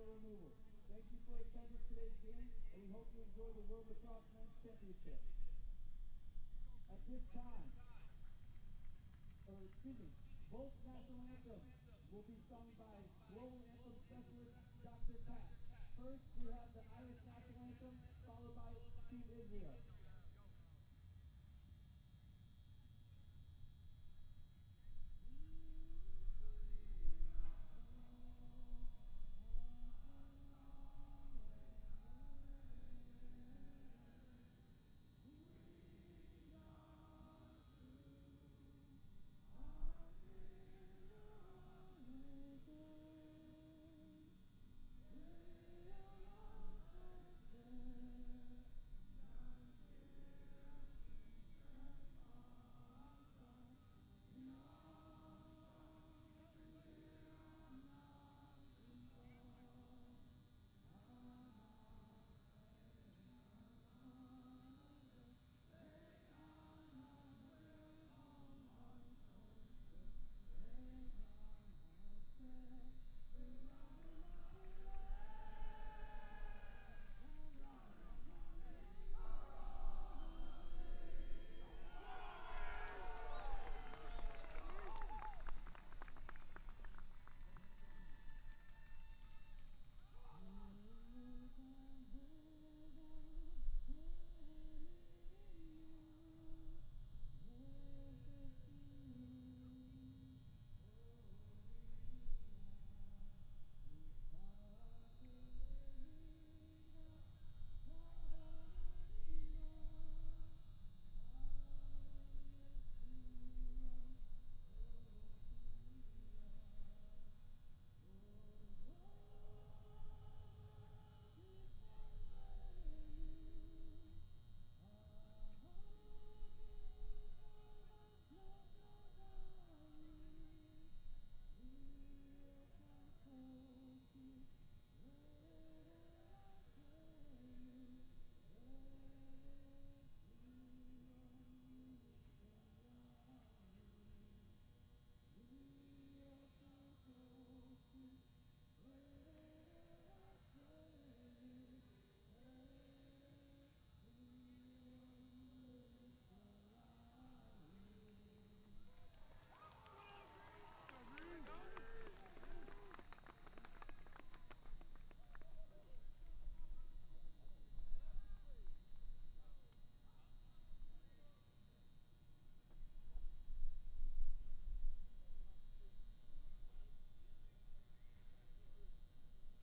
for removal. Thank you for attending today's game, and we hope you enjoy the World Lacrosse Men's Championship. At this time, both national anthems will be sung by Global Anthem Specialist Dr. Pat. First, we have the Irish national anthem, followed by Team Israel.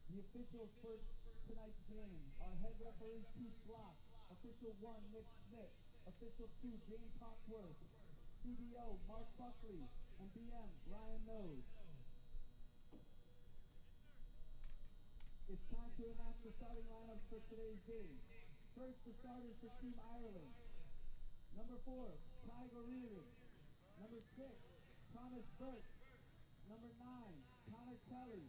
The officials for tonight's game are head referee Keith Block, official 1 Nick Smith, official 2 James Hawksworth, CBO Mark Buckley, and BM Ryan Nose. It's time to announce the starting lineups for today's game. First, the starters for Team Ireland. Number 4, Tiger Reardon. Number 6, Thomas Burke. Number 9, Connor Kelly.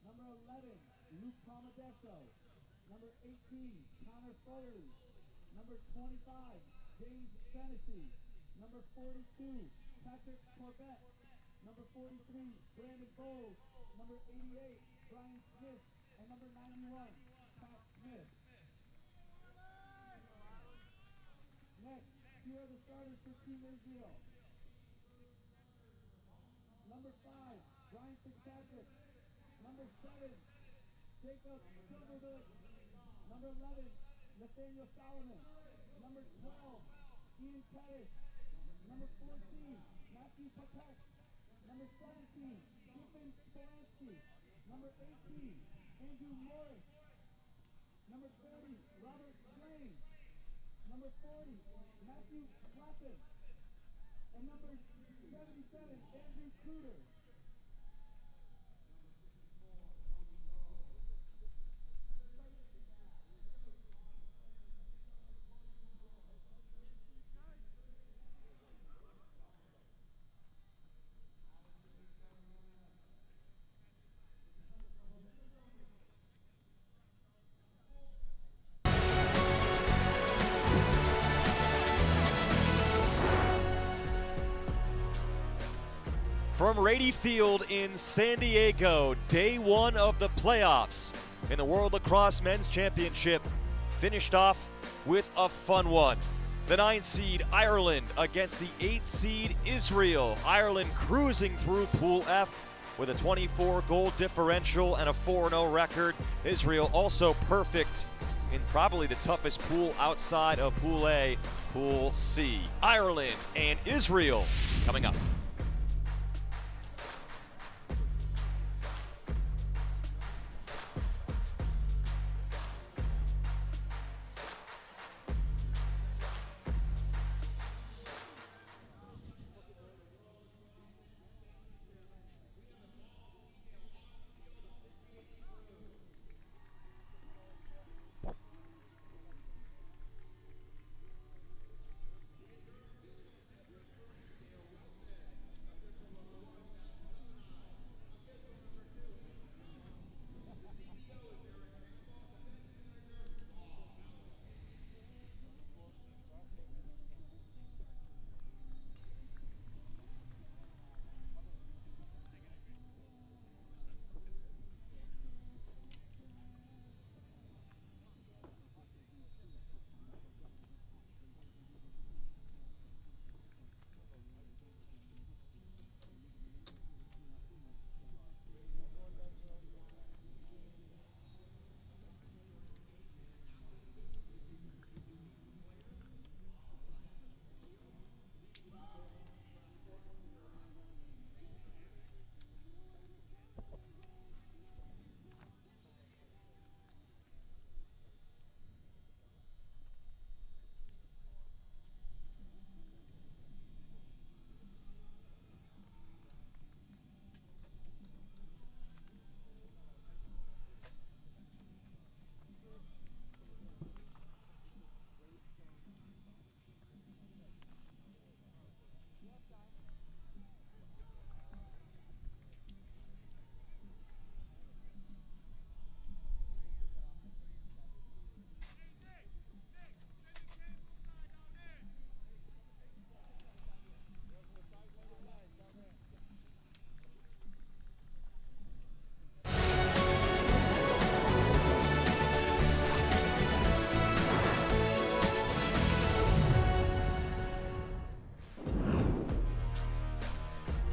Number 11, Luke Palmadesso. Number 18, Connor Foley. Number 25, James Fennessy. Number 42, Patrick Corbett. Number 43, Brandon Bowles. Number 88, Brian Smith. And number 91, Pat Smith. Next, here are the starters for Team Israel. Number 5, Brian Fitzpatrick. Number 7, Jacob Silverwood. Number 11, Nathaniel Solomon. Number 12, Ian Pettis. Number 14, Matthew Papek. Number 17, Stephen Spolansky. Number 18, Andrew Morris. Number 30, Robert Swain. Number 40, Matthew Clappin. And number 77, Andrew Cruder. From Rady Field in San Diego, day 1 of the playoffs. in the World Lacrosse Men's Championship finished off with a fun one. The 9 seed Ireland against the 8 seed Israel. Ireland cruising through Pool F with a 24-goal differential and a 4-0 record. Israel also perfect in probably the toughest pool outside of Pool A, Pool C. Ireland and Israel coming up.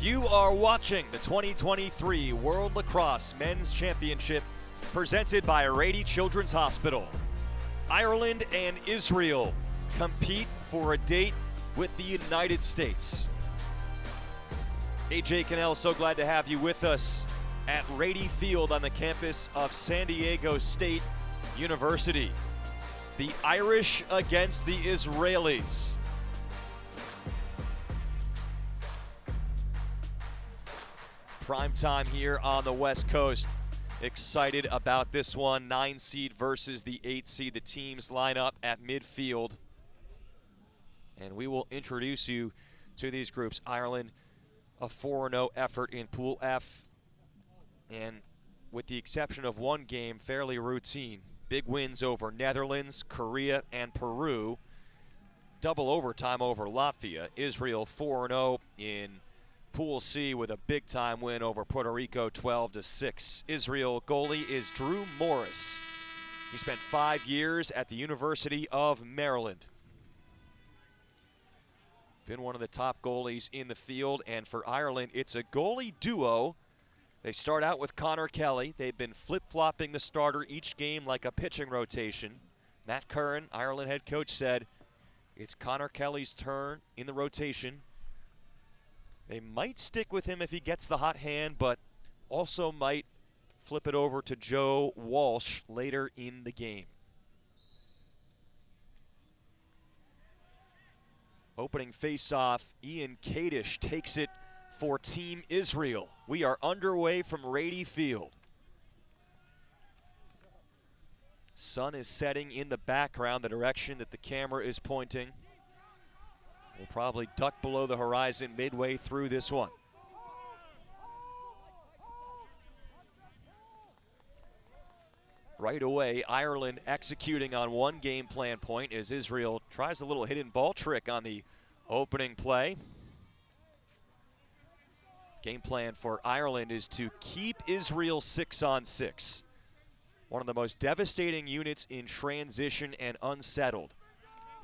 You are watching the 2023 World Lacrosse Men's Championship presented by Rady Children's Hospital. Ireland and Israel compete for a date with the United States. AJ Cannell, so glad to have you with us at Rady Field on the campus of San Diego State University. The Irish against the Israelis. Prime time here on the West Coast. Excited about this one. 9 seed versus the 8 seed. The teams line up at midfield. And we will introduce you to these groups. Ireland, a 4-0 effort in Pool F. And with the exception of one game, fairly routine. Big wins over Netherlands, Korea, and Peru. Double overtime over Latvia. Israel 4-0 in Pool C with a big-time win over Puerto Rico, 12-6. Israel goalie is Drew Morris. He spent 5 years at the University of Maryland. Been one of the top goalies in the field, and for Ireland, it's a goalie duo. They start out with Connor Kelly. They've been flip-flopping the starter each game like a pitching rotation. Matt Curran, Ireland head coach, said it's Connor Kelly's turn in the rotation. They might stick with him if he gets the hot hand, but also might flip it over to Joe Walsh later in the game. Opening face-off, Ian Kadish takes it for Team Israel. We are underway from Rady Field. Sun is setting in the background, the direction that the camera is pointing. We'll probably duck below the horizon midway through this one. Right away, Ireland executing on one game plan point as Israel tries a little hidden ball trick on the opening play. Game plan for Ireland is to keep Israel 6-on-6. One of the most devastating units in transition and unsettled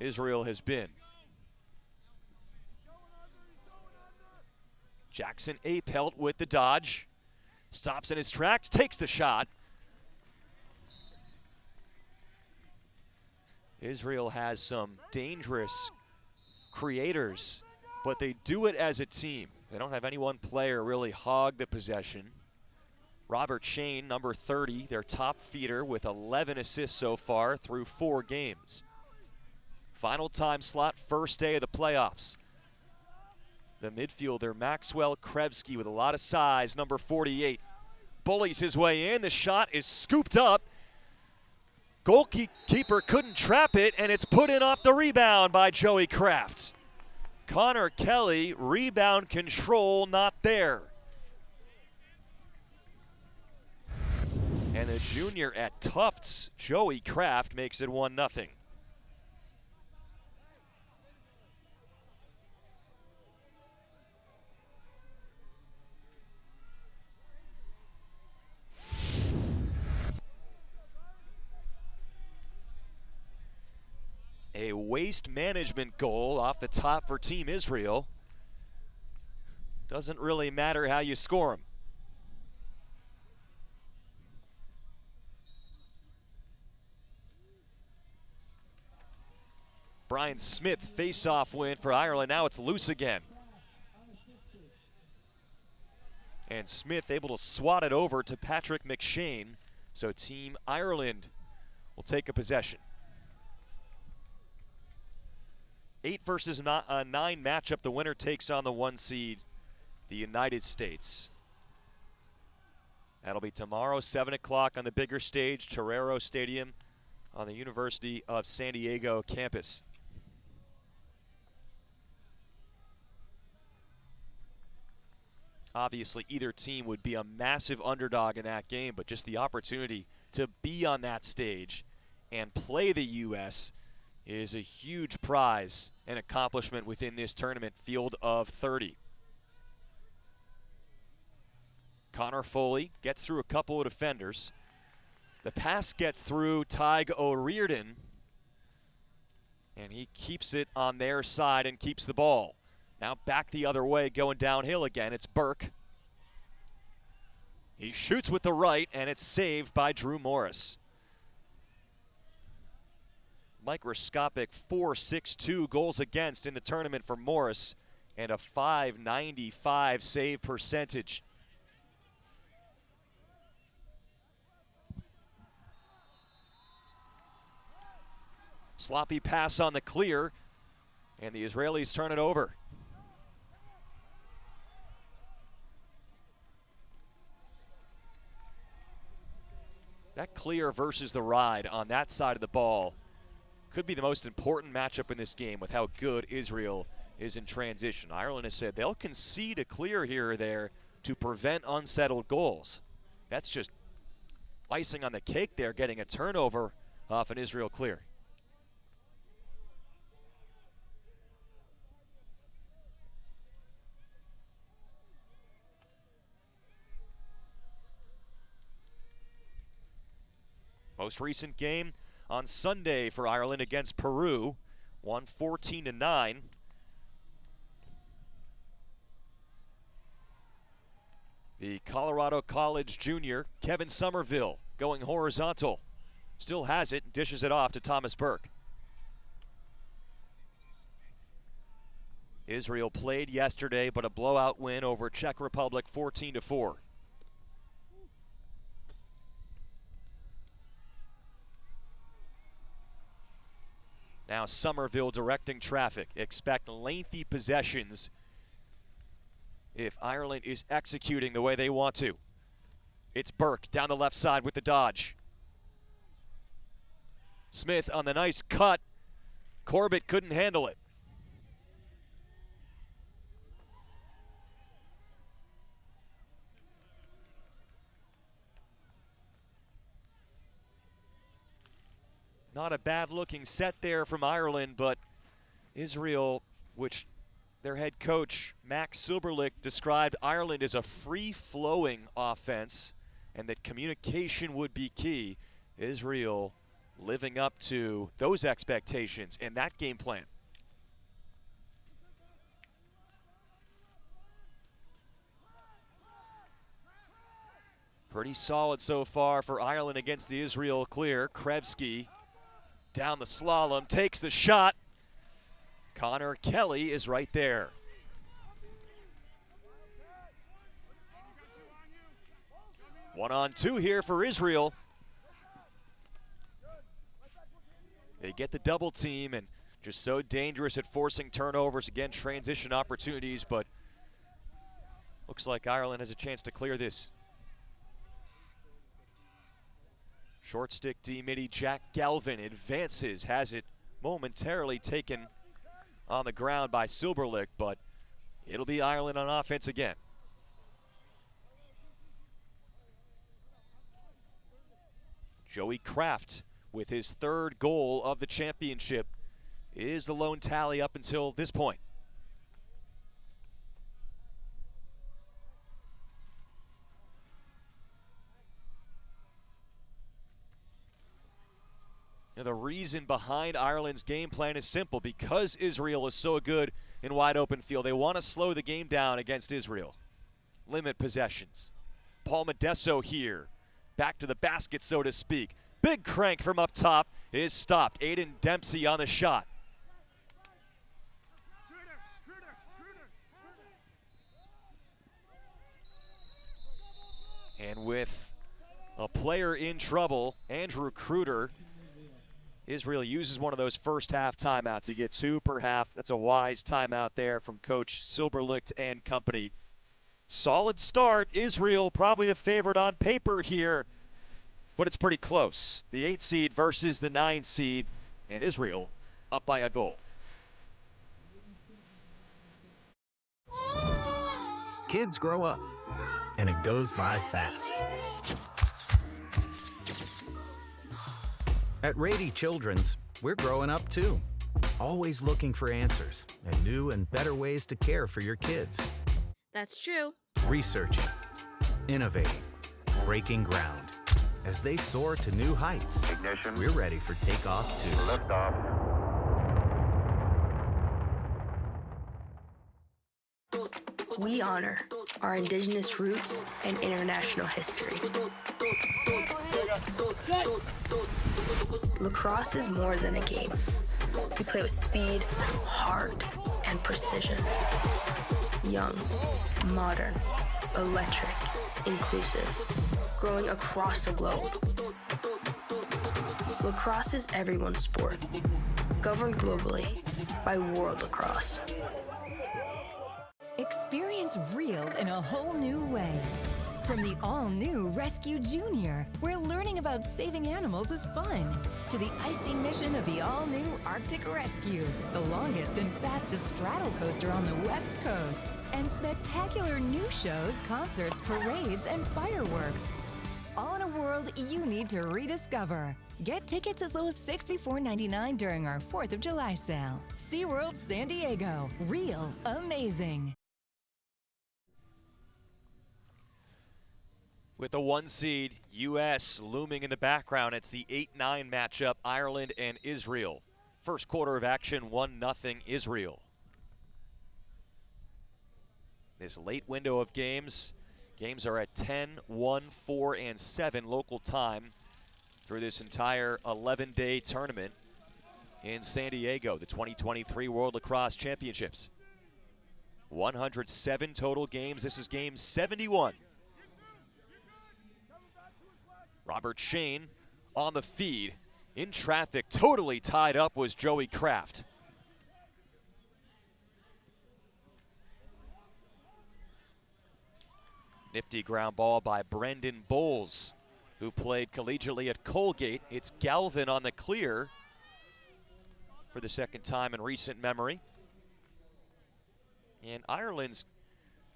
Israel has been. Jackson Apelt with the dodge. Stops in his tracks, takes the shot. Israel has some dangerous creators, but they do it as a team. They don't have any one player really hog the possession. Robert Shane, number 30, their top feeder with 11 assists so far through 4 games. Final time slot, first day of the playoffs. The midfielder, Maxwell Krevsky, with a lot of size, number 48. Bullies his way in. The shot is scooped up. Goalkeeper couldn't trap it, and it's put in off the rebound by Joey Kraft. Connor Kelly, rebound control not there. And the junior at Tufts, Joey Kraft, makes it 1-0. A waste management goal off the top for Team Israel. Doesn't really matter how you score them. Brian Smith, face-off win for Ireland. Now it's loose again. And Smith able to swat it over to Patrick McShane. So Team Ireland will take a possession. 8 versus 9 matchup. The winner takes on the 1 seed, the United States. That'll be tomorrow, 7 o'clock on the bigger stage, Torero Stadium on the University of San Diego campus. Obviously, either team would be a massive underdog in that game, but just the opportunity to be on that stage and play the U.S. is a huge prize and accomplishment within this tournament field of 30. Connor Foley gets through a couple of defenders. The pass gets through Tyg O'Riordan, and he keeps it on their side and keeps the ball. Now back the other way, going downhill again. It's Burke. He shoots with the right, and it's saved by Drew Morris. Microscopic 4.62 goals against in the tournament for Morris, and a .595 save percentage. Sloppy pass on the clear, and the Israelis turn it over. That clear versus the ride on that side of the ball could be the most important matchup in this game with how good Israel is in transition. Ireland has said they'll concede a clear here or there to prevent unsettled goals. That's just icing on the cake there, getting a turnover off an Israel clear. Most recent game on Sunday for Ireland against Peru, won 14-9. The Colorado College junior, Kevin Somerville, going horizontal. Still has it, dishes it off to Thomas Burke. Israel played yesterday, but a blowout win over Czech Republic, 14-4. Now Somerville directing traffic. Expect lengthy possessions if Ireland is executing the way they want to. It's Burke down the left side with the dodge. Smith on the nice cut. Corbett couldn't handle it. Not a bad looking set there from Ireland, but Israel, which their head coach, Max Silberlich, described Ireland as a free-flowing offense and that communication would be key. Israel living up to those expectations and that game plan. Pretty solid so far for Ireland against the Israel clear. Krevsky down the slalom, takes the shot. Connor Kelly is right there. One on two here for Israel. They get the double team and just so dangerous at forcing turnovers. Again, transition opportunities, but looks like Ireland has a chance to clear this. Short stick D midi, Jack Galvin advances, has it momentarily taken on the ground by Silberlich, but it'll be Ireland on offense again. Joey Kraft with his third goal of the championship is the lone tally up until this point. Now, the reason behind Ireland's game plan is simple. Because Israel is so good in wide open field, they want to slow the game down against Israel. Limit possessions. Paul Modesto here. Back to the basket, so to speak. Big crank from up top is stopped. Aiden Dempsey on the shot. And with a player in trouble, Andrew Kruder, Israel uses one of those first half timeouts. You get 2 per half. That's a wise timeout there from Coach Silberlich and company. Solid start. Israel probably the favorite on paper here, but it's pretty close. The 8 seed versus the 9 seed, and Israel up by a goal. Kids grow up, and it goes by fast. At Rady Children's, we're growing up too. Always looking for answers and new and better ways to care for your kids. That's true. Researching, innovating, breaking ground. As they soar to new heights, Ignition. We're ready for takeoff too. Liftoff. We honor our indigenous roots and international history. Lacrosse is more than a game. We play with speed, heart, and precision. Young, modern, electric, inclusive, growing across the globe. Lacrosse is everyone's sport, governed globally by World Lacrosse. Experience real in a whole new way. From the all-new Rescue Junior, where learning about saving animals is fun, to the icy mission of the all-new Arctic Rescue, the longest and fastest straddle coaster on the West Coast, and spectacular new shows, concerts, parades, and fireworks. All in a world you need to rediscover. Get tickets as low as $64.99 during our 4th of July sale. SeaWorld San Diego. Real amazing. With the 1 seed, U.S. looming in the background, it's the 8-9 matchup, Ireland and Israel. First quarter of action, 1-0 Israel. This late window of games are at 10, 1, 4, and 7 local time through this entire 11-day tournament in San Diego, the 2023 World Lacrosse Championships. 107 total games. This is game 71. Robert Shane on the feed. In traffic, totally tied up was Joey Kraft. Nifty ground ball by Brendan Bowles, who played collegiately at Colgate. It's Galvin on the clear for the second time in recent memory. And Ireland's,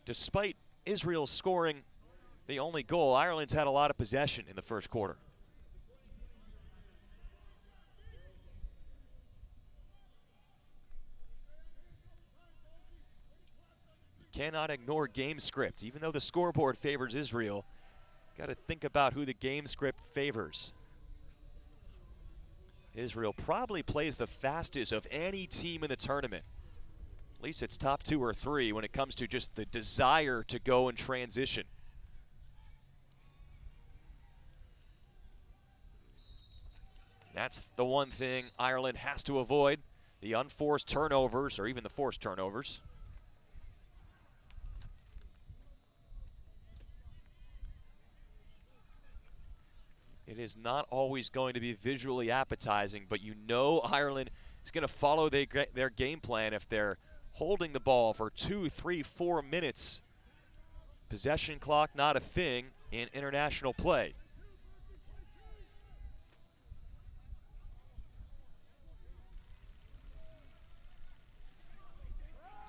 despite Israel scoring the only goal, Ireland's had a lot of possession in the first quarter. You cannot ignore game script. Even though the scoreboard favors Israel, got to think about who the game script favors. Israel probably plays the fastest of any team in the tournament. At least it's top 2 or 3 when it comes to just the desire to go and transition. That's the one thing Ireland has to avoid, the unforced turnovers or even the forced turnovers. It is not always going to be visually appetizing, but you know Ireland is going to follow their game plan if they're holding the ball for 2, 3, 4 minutes. Possession clock not a thing in international play.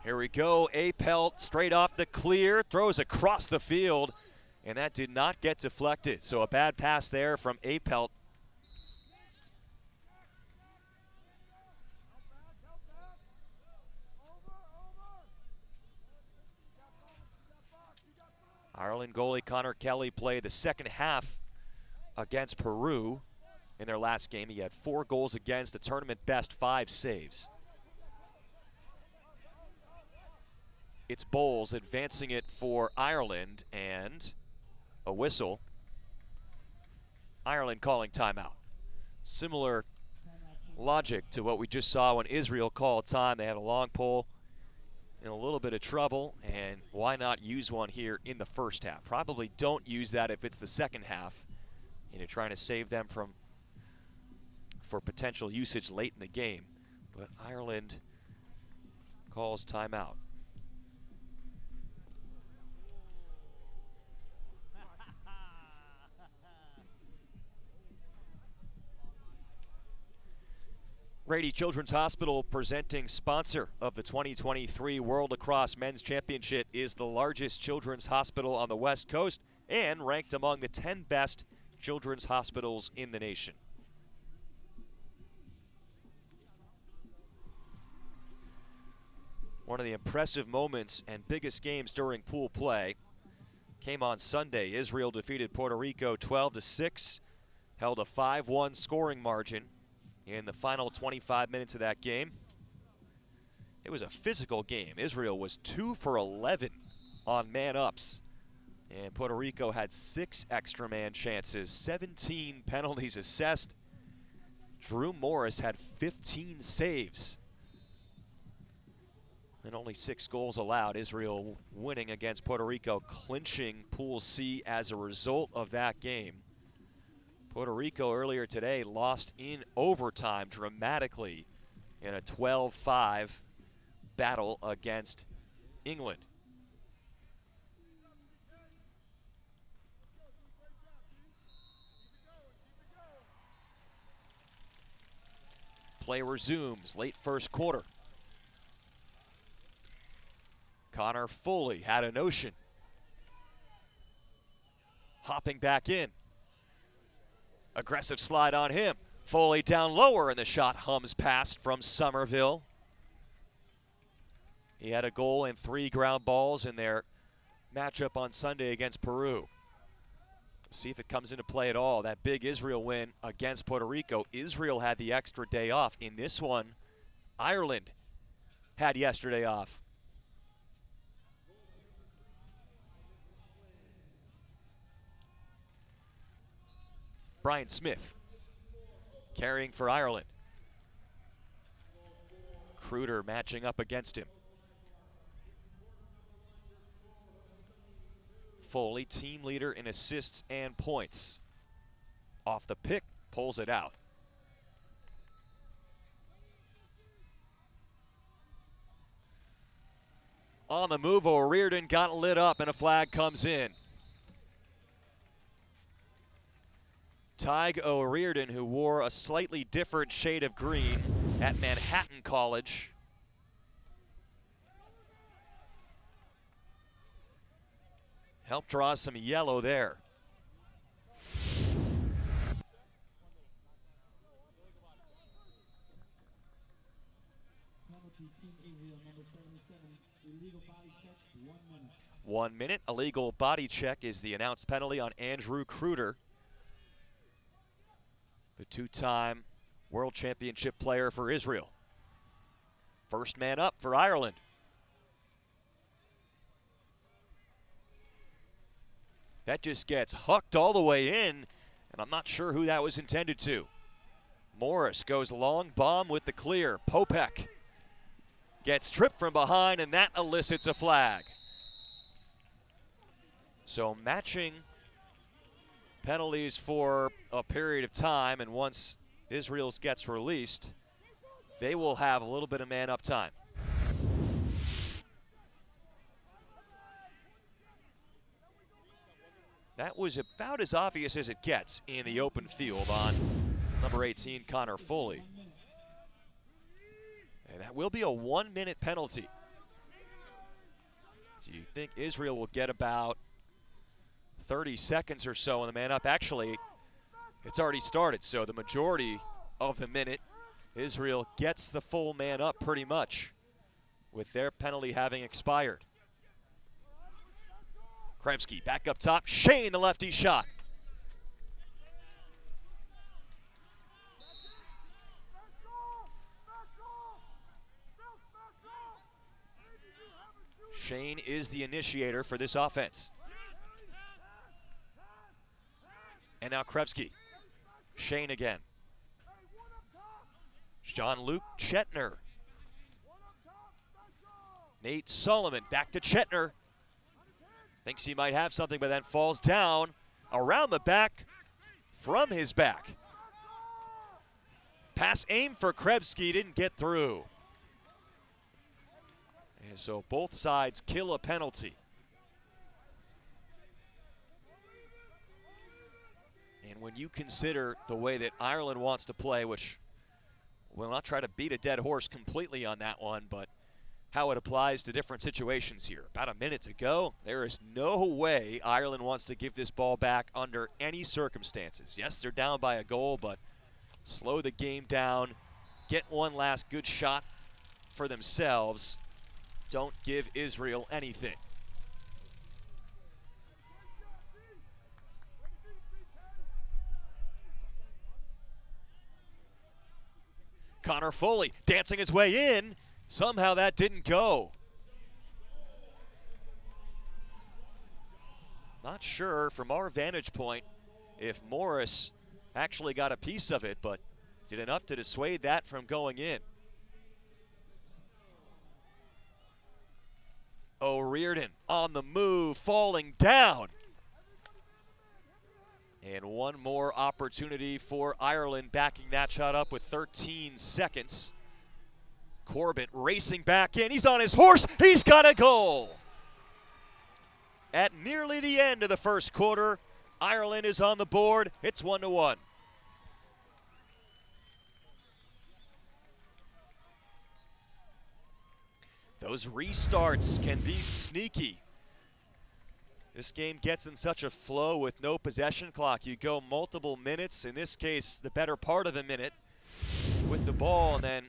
Here we go, Apelt straight off the clear, throws across the field, and that did not get deflected. So a bad pass there from Apelt. Ireland goalie Connor Kelly played the second half against Peru in their last game. He had 4 goals against, a tournament best 5 saves. It's Bowles advancing it for Ireland, and a whistle. Ireland calling timeout. Similar logic to what we just saw when Israel called time. They had a long pole, in a little bit of trouble, and why not use one here in the first half? Probably don't use that if it's the second half, and you're trying to save them for potential usage late in the game. But Ireland calls timeout. Rady Children's Hospital, presenting sponsor of the 2023 World Lacrosse Men's Championship, is the largest children's hospital on the West Coast and ranked among the 10 best children's hospitals in the nation. One of the impressive moments and biggest games during pool play came on Sunday. Israel defeated Puerto Rico 12-6, held a 5-1 scoring margin in the final 25 minutes of that game. It was a physical game. Israel was 2 for 11 on man-ups, and Puerto Rico had 6 extra man chances, 17 penalties assessed. Drew Morris had 15 saves, and only 6 goals allowed. Israel winning against Puerto Rico, clinching Pool C as a result of that game. Puerto Rico earlier today lost in overtime dramatically in a 12-5 battle against England. Play resumes, late first quarter. Connor Foley had a notion. Hopping back in. Aggressive slide on him. Foley down lower, and the shot hums past from Somerville. He had a goal and 3 ground balls in their matchup on Sunday against Peru. See if it comes into play at all. That big Israel win against Puerto Rico. Israel had the extra day off. In this one, Ireland had yesterday off. Brian Smith carrying for Ireland. Kruder matching up against him. Foley, team leader in assists and points. Off the pick, pulls it out. On the move, O'Riordan got lit up and a flag comes in. Tig O'Riordan, who wore a slightly different shade of green at Manhattan College. Helped draw some yellow there. One minute. Illegal body check is the announced penalty on Andrew Kruder, the 2-time World Championship player for Israel. First man up for Ireland. That just gets hucked all the way in, and I'm not sure who that was intended to. Morris goes long bomb with the clear. Popek gets tripped from behind, and that elicits a flag. So matching penalties for a period of time, and once Israel's gets released, they will have a little bit of man-up time. That was about as obvious as it gets in the open field on number 18, Connor Foley. And that will be a 1-minute penalty. So you think Israel will get about 30 seconds or so on the man-up. Actually, it's already started, so the majority of the minute, Israel gets the full man-up pretty much, with their penalty having expired. Kremski back up top. Shane, the lefty shot. Shane is the initiator for this offense. And now Kremski. Shane again. Jean-Luc Chetner. Nate Solomon back to Chetner. Thinks he might have something, but then falls down around the back from his back. Pass aim for Kremski, didn't get through. And so both sides kill a penalty. And when you consider the way that Ireland wants to play, which we'll not try to beat a dead horse completely on that one, but how it applies to different situations here. About a minute to go. There is no way Ireland wants to give this ball back under any circumstances. Yes, they're down by a goal, but slow the game down, get one last good shot for themselves. Don't give Israel anything. Connor Foley dancing his way in. Somehow that didn't go. Not sure from our vantage point if Morris actually got a piece of it, but did enough to dissuade that from going in. O'Riordan on the move, falling down. And one more opportunity for Ireland, backing that shot up with 13 seconds. Corbett racing back in. He's on his horse. He's got a goal. At nearly the end of the first quarter, Ireland is on the board. It's 1-1. Those restarts can be sneaky. This game gets in such a flow with no possession clock. You go multiple minutes, in this case, the better part of a minute with the ball, and then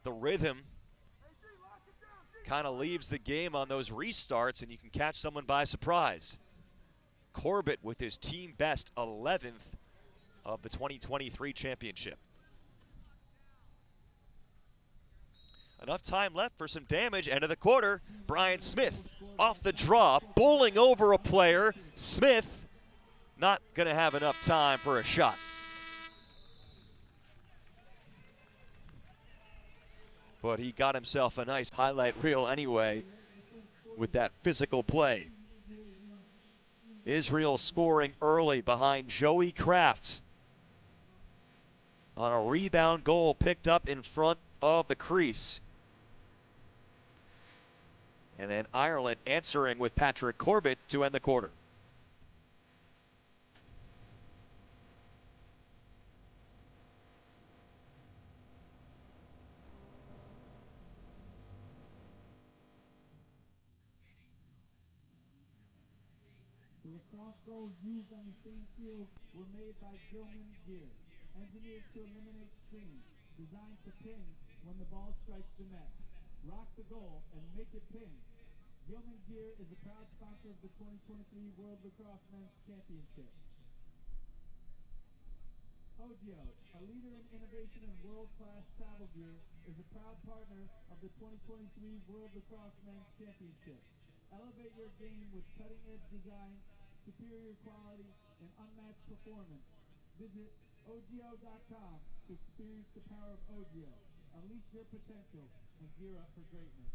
the rhythm kind of leaves the game on those restarts, and you can catch someone by surprise. Corbett with his team best 11th of the 2023 championship. Enough time left for some damage. End of the quarter. Brian Smith off the draw, bowling over a player. Smith not going to have enough time for a shot. But he got himself a nice highlight reel anyway with that physical play. Israel scoring early behind Joey Kraft on a rebound goal picked up in front of the crease. And then Ireland answering with Patrick Corbett to end the quarter. The lacrosse goals used on the same field were made by Gilman Gear, engineered to eliminate screens, designed to pin when the ball strikes the net. Rock the goal and make it pin. Gilman Gear is a proud sponsor of the 2023 World Lacrosse Men's Championship. Ogio, a leader in innovation and world-class travel gear, is a proud partner of the 2023 World Lacrosse Men's Championship. Elevate your game with cutting-edge designs, superior quality, and unmatched performance. Visit ogio.com to experience the power of Ogio. Unleash your potential and gear up for greatness.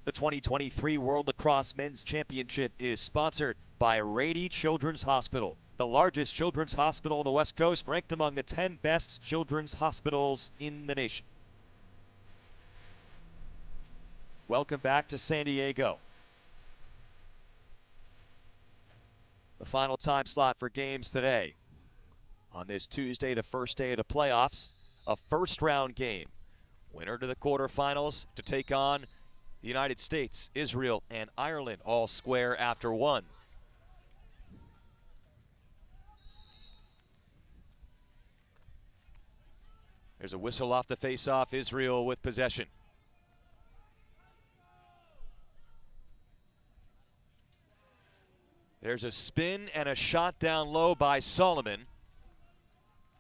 The 2023 World Lacrosse Men's Championship is sponsored by Rady Children's Hospital, the largest children's hospital on the West Coast, ranked among the 10 best children's hospitals in the nation. Welcome back to San Diego. The final time slot for games today. On this Tuesday, the first day of the playoffs, a first-round game. Winner to the quarterfinals to take on the United States, Israel, and Ireland all square after one. There's a whistle off the face-off, Israel with possession. There's a spin and a shot down low by Solomon.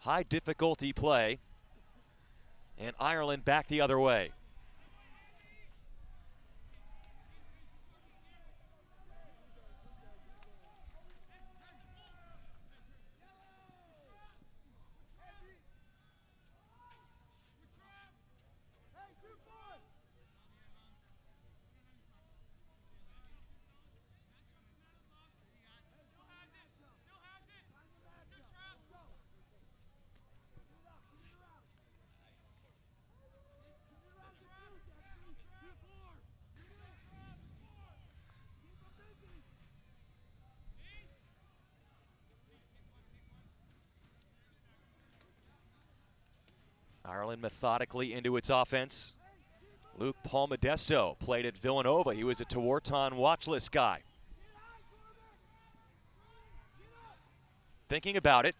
High difficulty play. And Ireland back the other way. Ireland methodically into its offense. Luke Palmadesso played at Villanova. He was a Tewaaraton watch list guy. Thinking about it.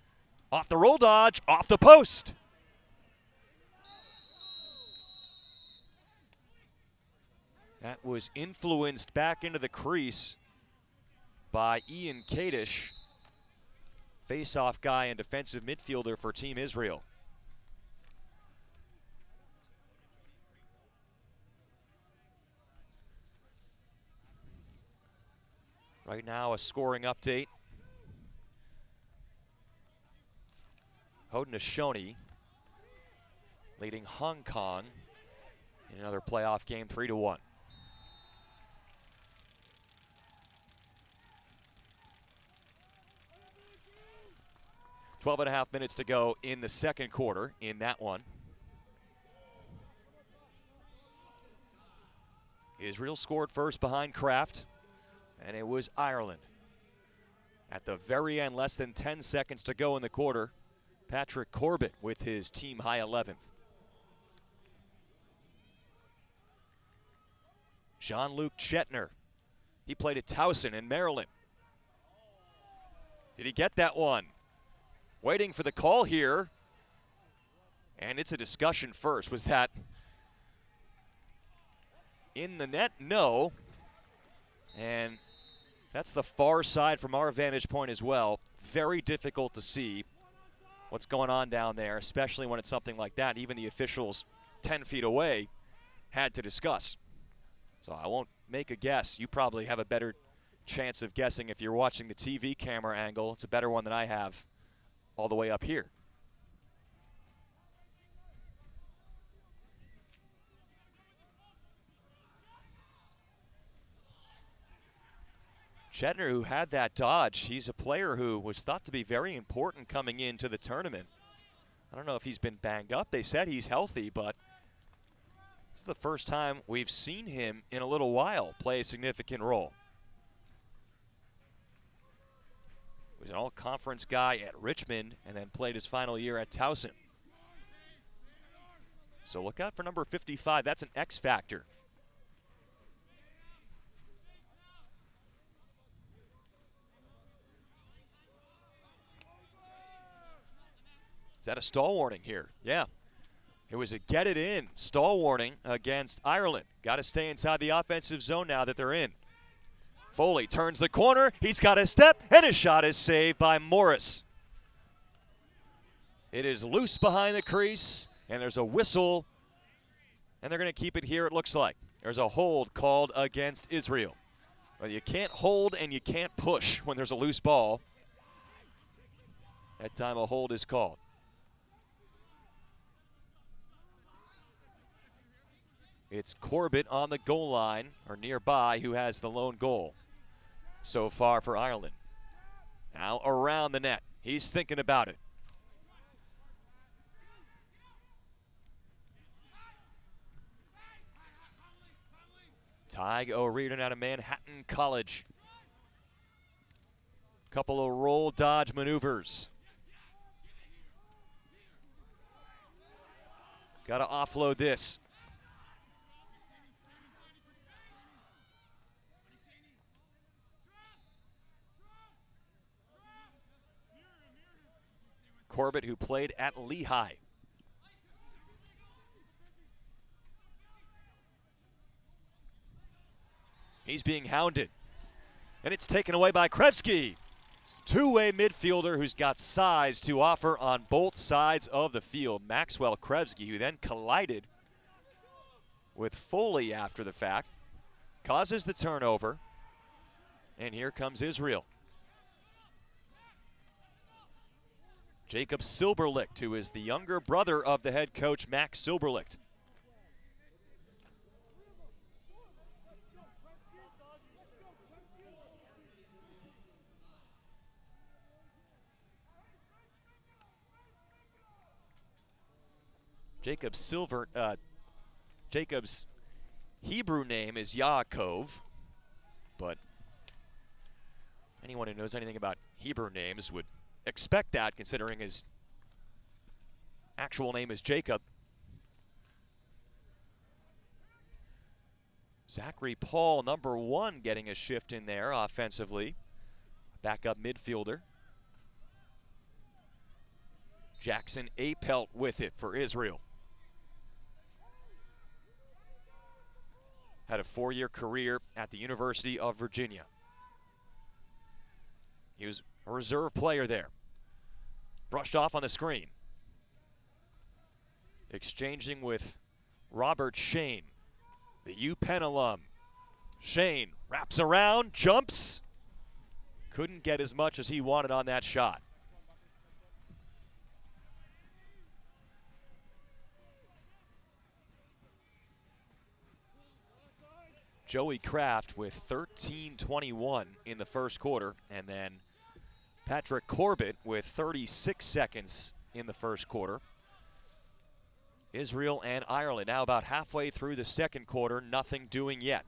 Off the roll dodge, off the post. That was influenced back into the crease by Ian Kadish, face-off guy and defensive midfielder for Team Israel. Right now, a scoring update. Haudenosaunee leading Hong Kong in another playoff game, 3-1. .5 minutes to go in the second quarter in that one. Israel scored first behind Kraft, and it was Ireland. At the very end, less than 10 seconds to go in the quarter, Patrick Corbett with his team high 11th. Jean-Luc Chetner, he played at Towson in Maryland. Did he get that one? Waiting for the call here. And it's a discussion first. Was that in the net? No. And that's the far side from our vantage point as well. Very difficult to see what's going on down there, especially when it's something like that. Even the officials 10 feet away had to discuss. So I won't make a guess. You probably have a better chance of guessing if you're watching the TV camera angle. It's a better one than I have all the way up here. Chetner, who had that dodge, he's a player who was thought to be very important coming into the tournament. I don't know if he's been banged up. They said he's healthy, but this is the first time we've seen him in a little while play a significant role. He was an all-conference guy at Richmond and then played his final year at Towson. So look out for number 55. That's an X factor. Is that a stall warning here? Yeah. It was a get it in stall warning against Ireland. Got to stay inside the offensive zone now that they're in. Foley turns the corner. He's got a step, and his shot is saved by Morris. It is loose behind the crease, and there's a whistle, and they're going to keep it here, it looks like. There's a hold called against Israel. Well, you can't hold and you can't push when there's a loose ball. That time a hold is called. It's Corbett on the goal line, or nearby, who has the lone goal so far for Ireland. Now around the net. He's thinking about it. Tig O'Riordan out of Manhattan College. Couple of roll dodge maneuvers. Got to offload this. Corbett, who played at Lehigh. He's being hounded. And it's taken away by Krevsky. Two-way midfielder who's got size to offer on both sides of the field. Maxwell Krevsky, who then collided with Foley after the fact, causes the turnover. And here comes Israel. Jacob Silberlicht, who is the younger brother of the head coach, Max Silberlicht. Jacob's Hebrew name is Yaakov, but anyone who knows anything about Hebrew names would expect that, considering his actual name is Jacob. Zachary Paul, number 1, getting a shift in there offensively. Backup midfielder. Jackson Apelt with it for Israel. Had a 4-year career at the University of Virginia. He was a reserve player there. Brushed off on the screen. Exchanging with Robert Shane, the UPenn alum. Shane wraps around, jumps. Couldn't get as much as he wanted on that shot. Joey Kraft with 13:21 in the first quarter, and then Patrick Corbett with 36 seconds in the first quarter. Israel and Ireland now about halfway through the second quarter, nothing doing yet.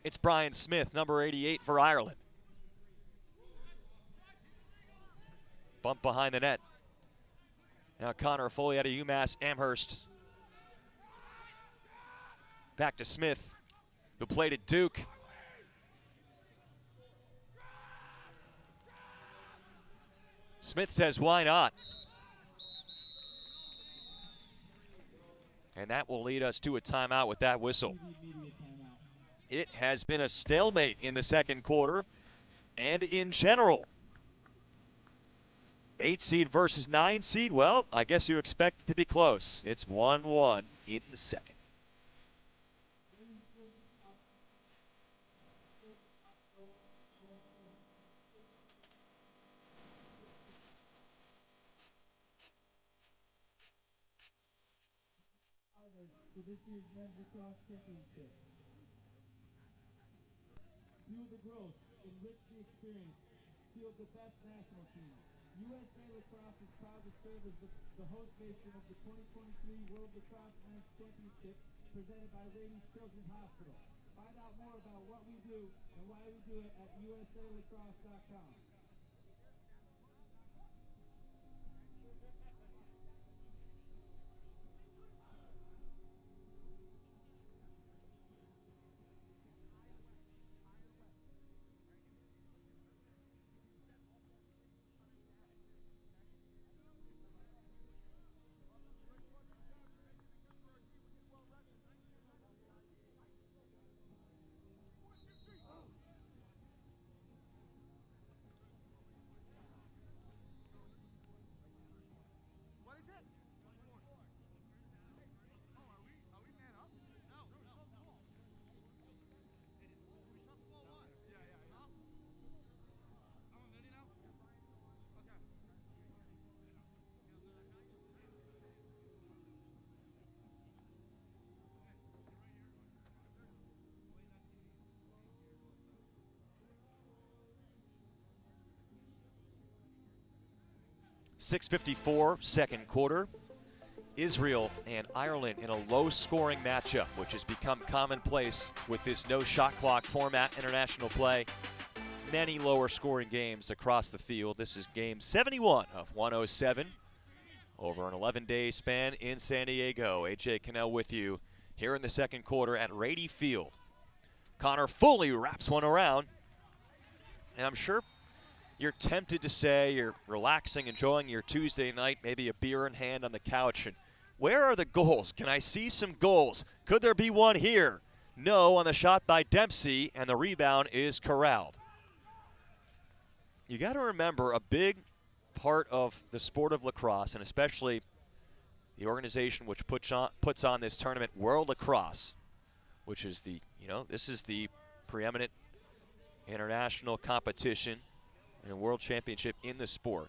It's Brian Smith, number 88 for Ireland. Bump behind the net. Now Connor Foley out of UMass Amherst. Back to Smith, who played at Duke. Smith says, why not? And that will lead us to a timeout with that whistle. It has been a stalemate in the second quarter and in general. 8 seed versus 9 seed. Well, I guess you expect it to be close. It's 1-1 in the second. For this year's men's lacrosse championship. Fuel the growth, enrich the experience, field the best national teams. USA Lacrosse is proud to serve as the host nation of the 2023 World Lacrosse Men's Championship presented by Rady Children's Hospital. Find out more about what we do and why we do it at usalacrosse.com. .654 second quarter. Israel and Ireland in a low-scoring matchup, which has become commonplace with this no-shot clock format international play. Many lower-scoring games across the field. This is game 71 of 107 over an 11-day span in San Diego. AJ Cannell with you here in the second quarter at Rady Field. Connor Foley wraps one around, and I'm sure you're tempted to say you're relaxing, enjoying your Tuesday night, maybe a beer in hand on the couch, and where are the goals? Can I see some goals? Could there be one here? No on the shot by Dempsey, and the rebound is corralled. You got to remember, a big part of the sport of lacrosse, and especially the organization which puts on this tournament, World Lacrosse, which is the, this is the preeminent international competition and world championship in the sport.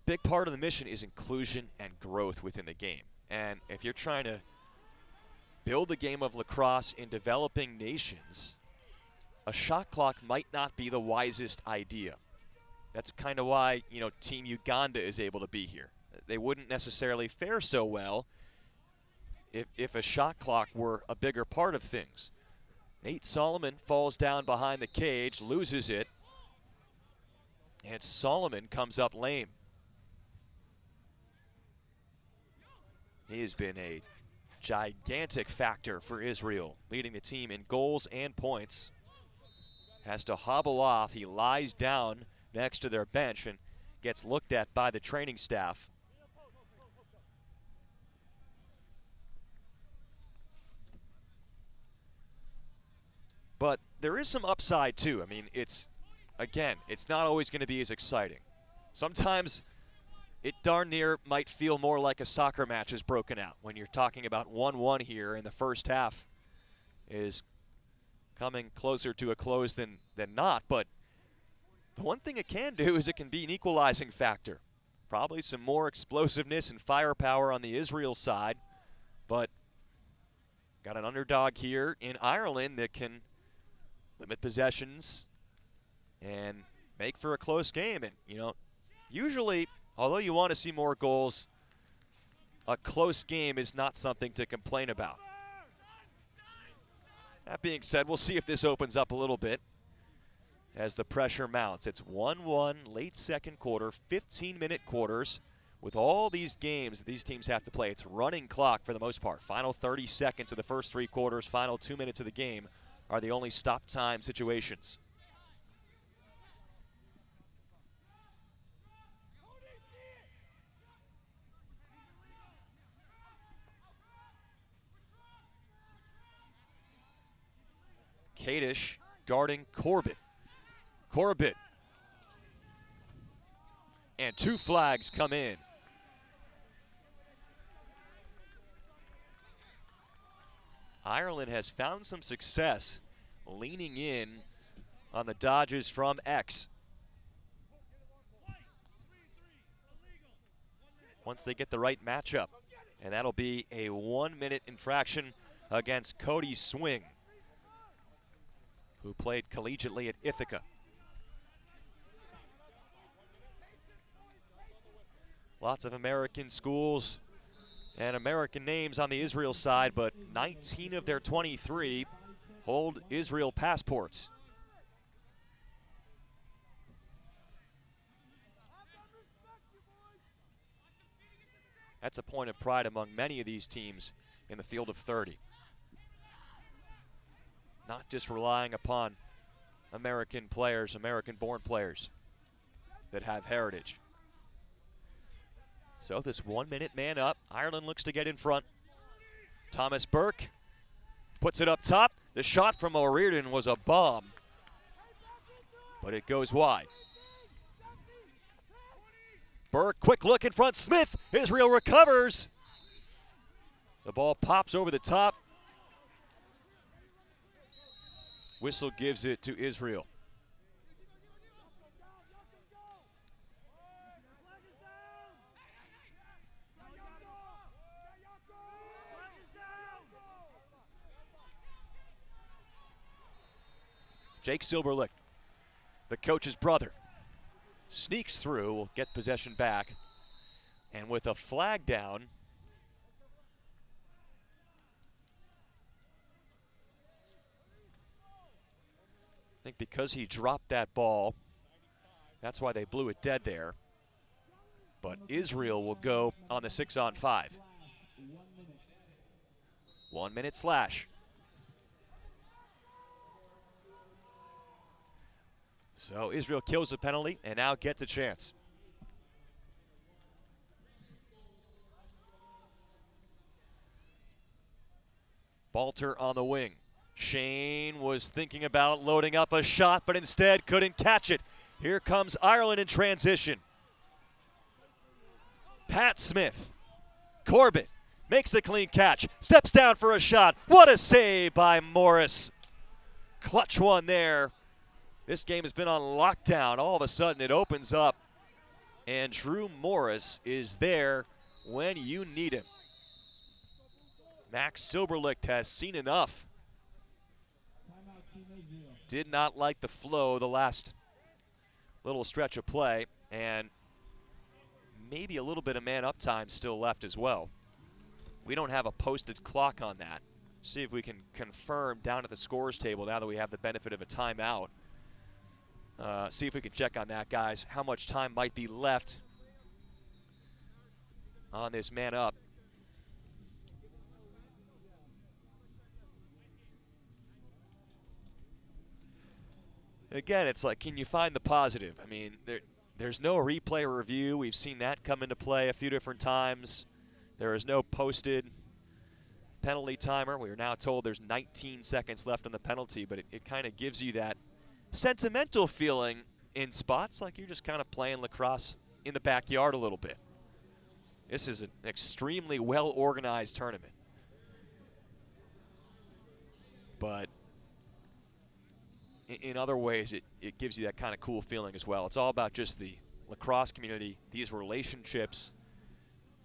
Big part of the mission is inclusion and growth within the game. And if you're trying to build the game of lacrosse in developing nations, a shot clock might not be the wisest idea. That's kind of why, Team Uganda is able to be here. They wouldn't necessarily fare so well if a shot clock were a bigger part of things. Nate Solomon falls down behind the cage, loses it, and Solomon comes up lame. He has been a gigantic factor for Israel, leading the team in goals and points. Has to hobble off. He lies down next to their bench and gets looked at by the training staff. But there is some upside too. I mean, again, it's not always going to be as exciting. Sometimes it darn near might feel more like a soccer match is broken out when you're talking about 1-1 here, and the first half is coming closer to a close than not. But the one thing it can do is it can be an equalizing factor. Probably some more explosiveness and firepower on the Israel side, but got an underdog here in Ireland that can limit possessions and make for a close game. And, usually, although you want to see more goals, a close game is not something to complain about. That being said, we'll see if this opens up a little bit as the pressure mounts. It's 1-1 late second quarter, 15-minute quarters. With all these games that these teams have to play, it's running clock for the most part. Final 30 seconds of the first three quarters, final 2 minutes of the game are the only stop time situations. Kadish guarding Corbett. Corbett. And 2 flags come in. Ireland has found some success leaning in on the dodges from X. Once they get the right matchup. And that'll be a 1-minute infraction against Cody Swing, who played collegiately at Ithaca. Lots of American schools and American names on the Israel side, but 19 of their 23 hold Israel passports. That's a point of pride among many of these teams in the field of 30. Not just relying upon American players, American-born players that have heritage. So this 1-minute man up. Ireland looks to get in front. Thomas Burke puts it up top. The shot from O'Riordan was a bomb, but it goes wide. Burke, quick look in front. Smith, Israel recovers. The ball pops over the top. Whistle gives it to Israel. Jake Silberlicht, the coach's brother, sneaks through, will get possession back, and with a flag down, I think because he dropped that ball, that's why they blew it dead there. But Israel will go on the 6-on-5. 1 minute slash. So Israel kills the penalty and now gets a chance. Balter on the wing. Shane was thinking about loading up a shot, but instead couldn't catch it. Here comes Ireland in transition. Pat Smith. Corbett makes the clean catch. Steps down for a shot. What a save by Morris. Clutch one there. This game has been on lockdown. All of a sudden it opens up, and Drew Morris is there when you need him. Max Silberlicht has seen enough. Did not like the flow the last little stretch of play, and maybe a little bit of man-up time still left as well. We don't have a posted clock on that. See if we can confirm down at the scores table now that we have the benefit of a timeout. See if we can check on that, guys, how much time might be left on this man up. Again, it's like, can you find the positive? I mean, there's no replay review. We've seen that come into play a few different times. There is no posted penalty timer. We are now told there's 19 seconds left on the penalty, but it kind of gives you that sentimental feeling in spots like you're just kind of playing lacrosse in the backyard a little bit. This is an extremely well-organized tournament. But in other ways, it gives you that kind of cool feeling as well. It's all about just the lacrosse community, these relationships,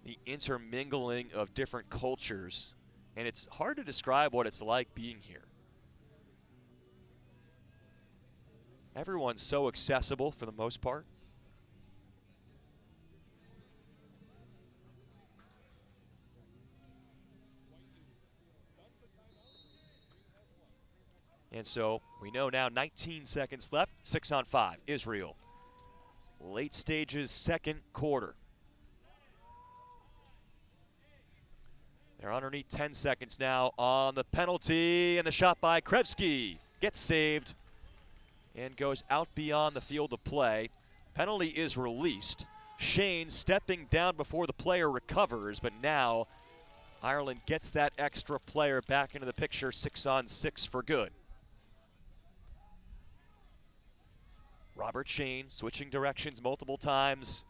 the intermingling of different cultures. And it's hard to describe what it's like being here. Everyone's so accessible for the most part. And so we know now 19 seconds left, 6-on-5, Israel. Late stages, second quarter. They're underneath 10 seconds now on the penalty, and the shot by Krevsky gets saved and goes out beyond the field of play. Penalty is released. Shane stepping down before the player recovers, but now Ireland gets that extra player back into the picture, 6-on-6 for good. Robert Shane switching directions multiple times.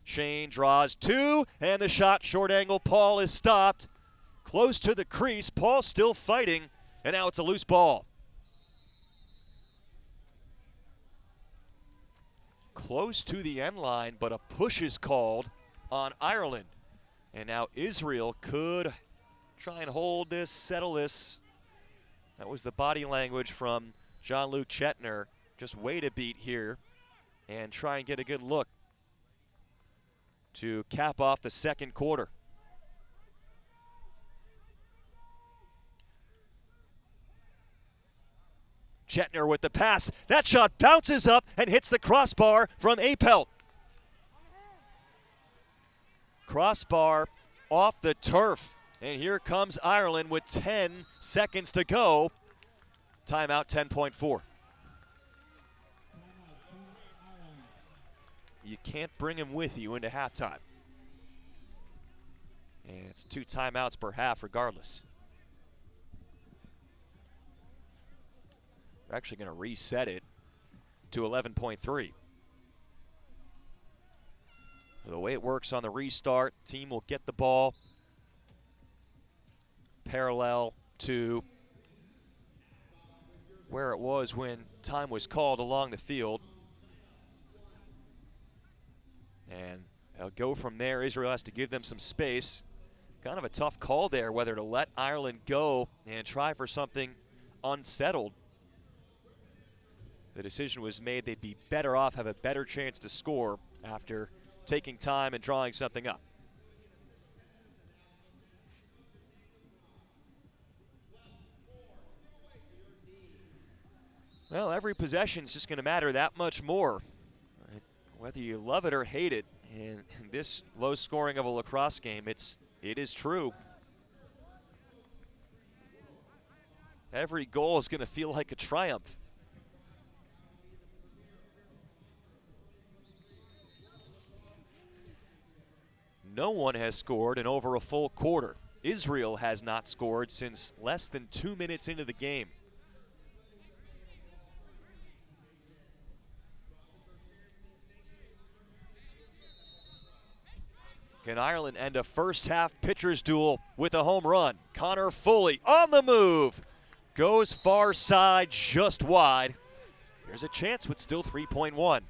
Shane draws two, and the shot short angle. Paul is stopped. Close to the crease. Paul still fighting, and now it's a loose ball. Close to the end line, but a push is called on Ireland. And now Israel could try and hold this, settle this. That was the body language from Jean-Luc Chetner. Just wait a beat here and try and get a good look to cap off the second quarter. Chetner with the pass. That shot bounces up and hits the crossbar from Apelt. Crossbar off the turf. And here comes Ireland with 10 seconds to go. Timeout 10.4. You can't bring him with you into halftime. And it's 2 timeouts per half regardless. We're actually going to reset it to 11.3. The way it works on the restart, team will get the ball parallel to where it was when time was called along the field. And they'll go from there. Israel has to give them some space. Kind of a tough call there, whether to let Ireland go and try for something unsettled. The decision was made they'd be better off, have a better chance to score after taking time and drawing something up. Well, every possession is just going to matter that much more, whether you love it or hate it. And in this low scoring of a lacrosse game, it is true. Every goal is going to feel like a triumph. No one has scored in over a full quarter. Israel has not scored since less than 2 minutes into the game. Can Ireland end a first half pitcher's duel with a home run? Connor Foley on the move. Goes far side, just wide. There's a chance with still 3.1.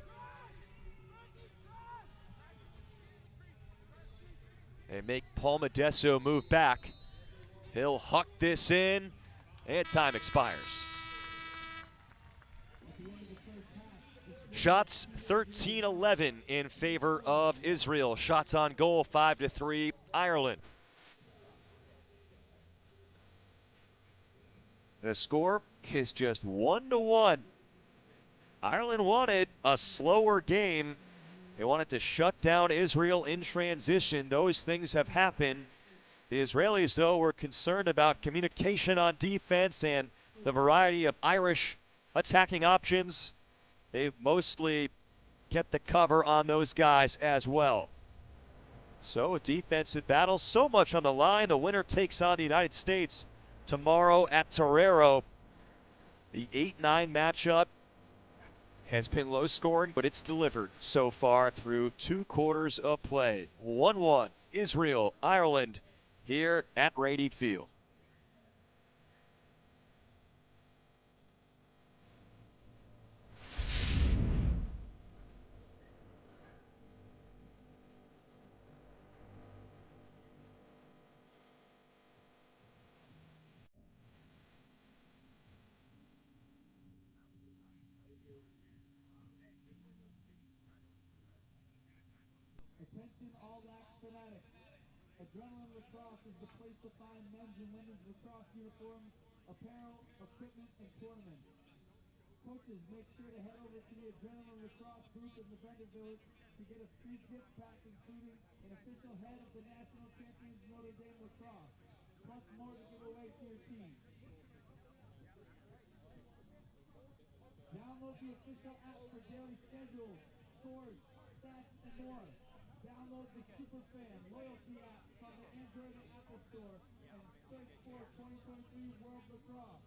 They make Paul Modesto move back. He'll huck this in, and time expires. Shots 13-11 in favor of Israel. Shots on goal 5-3 Ireland. The score is just 1-1. Ireland wanted a slower game. They wanted to shut down Israel in transition. Those things have happened. The Israelis, though, were concerned about communication on defense and the variety of Irish attacking options. They've mostly kept the cover on those guys as well. So a defensive battle, so much on the line. The winner takes on the United States tomorrow at Torero. The 8-9 matchup has been low scoring, but it's delivered so far through 2 quarters of play. 1-1, Israel, Ireland, here at Rady Field. Attention all Lax fanatics. Adrenaline Lacrosse is the place to find men's and women's lacrosse uniforms, apparel, equipment, and tournaments. Coaches, make sure to head over to the Adrenaline Lacrosse booth in the vendor village to get a free gift pack including an official head of the national champions Notre Dame Lacrosse, plus more to give away to your team. Download the official app for daily schedules, scores, stats, and more. Download the Superfan loyalty app from the Android and Apple Store and search for 2023 World Lacrosse.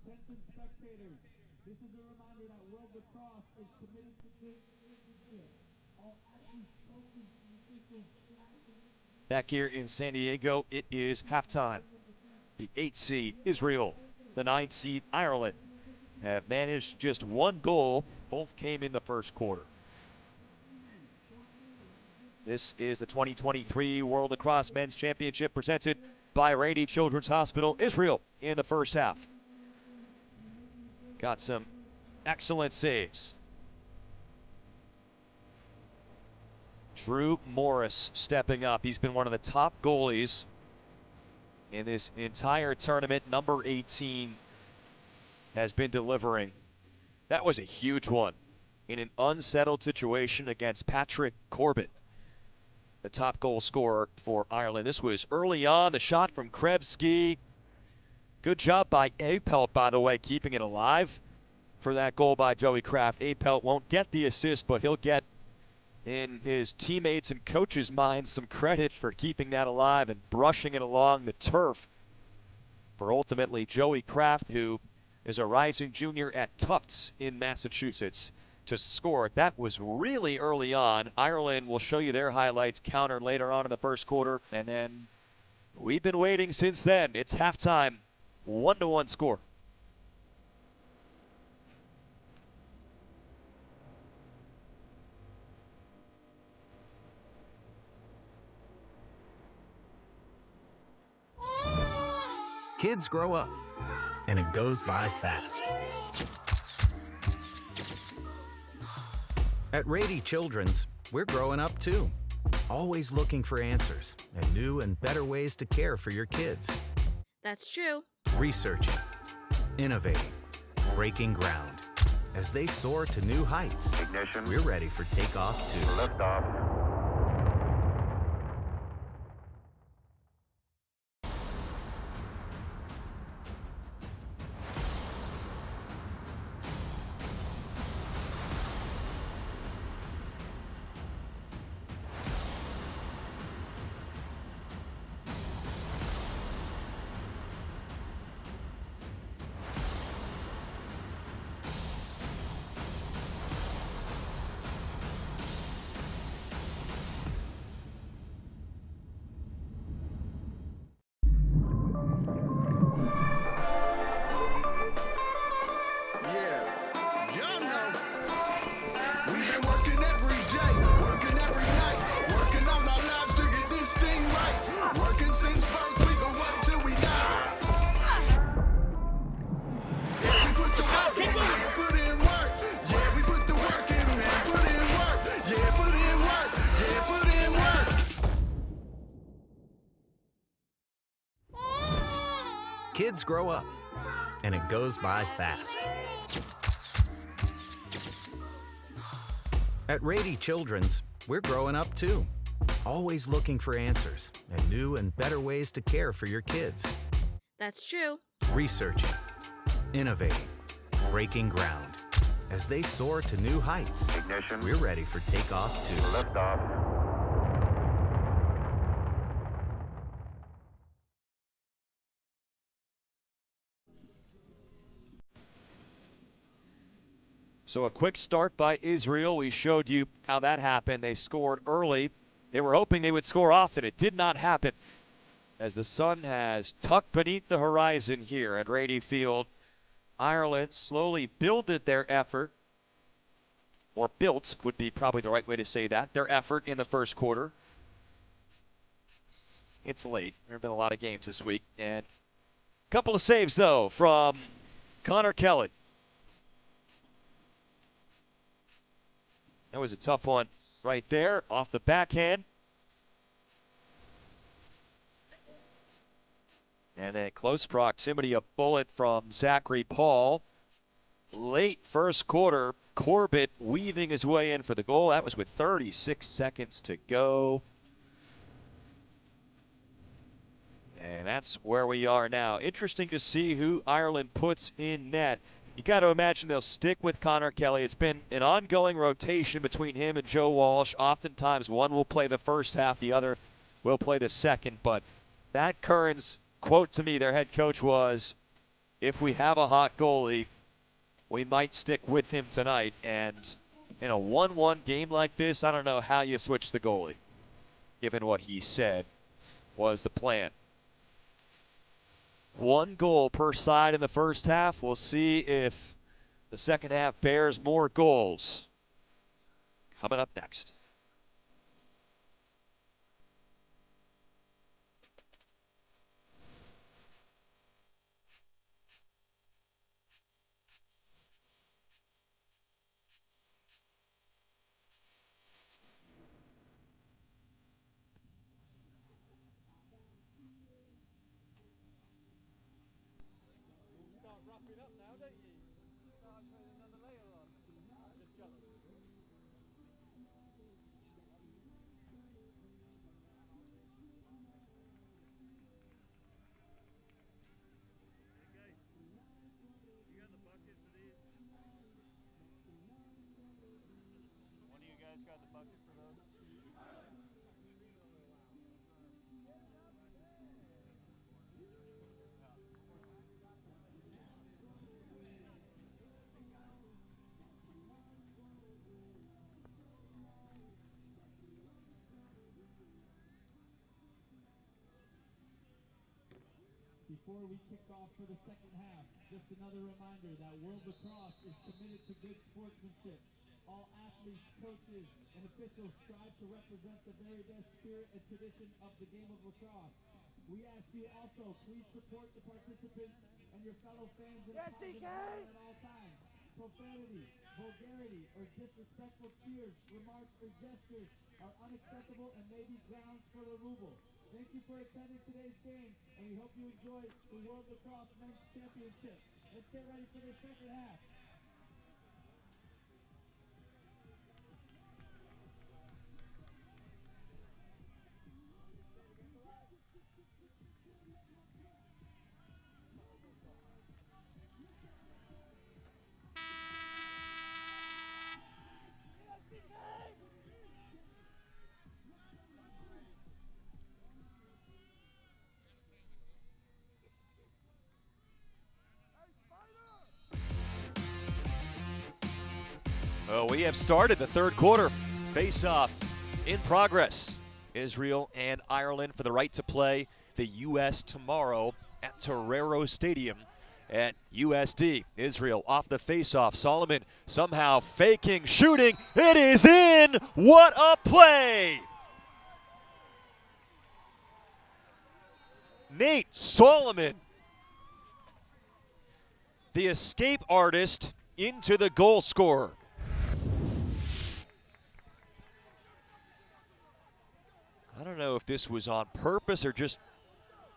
Attention spectators, this is a reminder that World Lacrosse is committed to good. All athletes, coaches, and officials. Back here in San Diego, it is halftime. The 8th seed, Israel. The 9th seed, Ireland, have managed just one goal. Both came in the first quarter. This is the 2023 World Lacrosse Men's Championship presented by Rady Children's Hospital, Israel, in the first half. Got some excellent saves. Drew Morris stepping up. He's been one of the top goalies in this entire tournament. Number 18 has been delivering. That was a huge one in an unsettled situation against Patrick Corbett, the top goal scorer for Ireland. This was early on, the shot from Krebsky. Good job by Apelt, by the way, keeping it alive for that goal by Joey Kraft. Apelt won't get the assist, but he'll get, in his teammates and coaches' minds, some credit for keeping that alive and brushing it along the turf for ultimately Joey Kraft, who is a rising junior at Tufts in Massachusetts, to score. That was really early on. Ireland will show you their highlights counter later on in the first quarter, and then we've been waiting since then. It's halftime, 1-1 score. Kids grow up, and it goes by fast. At Rady Children's, we're growing up too. Always looking for answers and new and better ways to care for your kids. That's true. Researching, innovating, breaking ground. As they soar to new heights, Ignition. we're ready for takeoff too. Liftoff. Kids grow up, and it goes by fast. At Rady Children's, we're growing up too. Always looking for answers and new and better ways to care for your kids. That's true. Researching, innovating, breaking ground. As they soar to new heights, Ignition. we're ready for takeoff too. Liftoff. So a quick start by Israel. We showed you how that happened. They scored early. They were hoping they would score often. It did not happen, as the sun has tucked beneath the horizon here at Rady Field. Ireland slowly builded their effort, or built would be probably the right way to say that, their effort in the first quarter. It's late. There have been a lot of games this week. And a couple of saves, though, from Connor Kelly. That was a tough one right there, off the backhand. And then close proximity, a bullet from Zachary Paul. Late first quarter, Corbett weaving his way in for the goal. That was with 36 seconds to go. And that's where we are now. Interesting to see who Ireland puts in net. You got to imagine they'll stick with Connor Kelly. It's been an ongoing rotation between him and Joe Walsh. Oftentimes one will play the first half, the other will play the second. But that Curran's quote to me, their head coach, was, if we have a hot goalie, we might stick with him tonight. And in a 1-1 game like this, I don't know how you switch the goalie, given what he said was the plan. 1 goal per side in the first half. We'll see if the second half bears more goals. Coming up next. Before we kick off for the second half, just another reminder that World Lacrosse is committed to good sportsmanship. All athletes, coaches, and officials strive to represent the very best spirit and tradition of the game of lacrosse. We ask you also, please support the participants and your fellow fans in a positive manner at all times. Profanity, vulgarity, or disrespectful cheers, remarks, or gestures are unacceptable and may be grounds for removal. Thank you for attending today's game, and we hope you enjoy the World Lacrosse Men's Championship. Let's get ready for the second half. Well, we have started the third quarter. Face-off in progress. Israel and Ireland for the right to play the U.S. tomorrow at Torero Stadium at USD. Israel off the face-off. Solomon somehow faking, shooting. It is in! What a play! Nate Solomon, the escape artist, into the goal scorer. I don't know if this was on purpose or just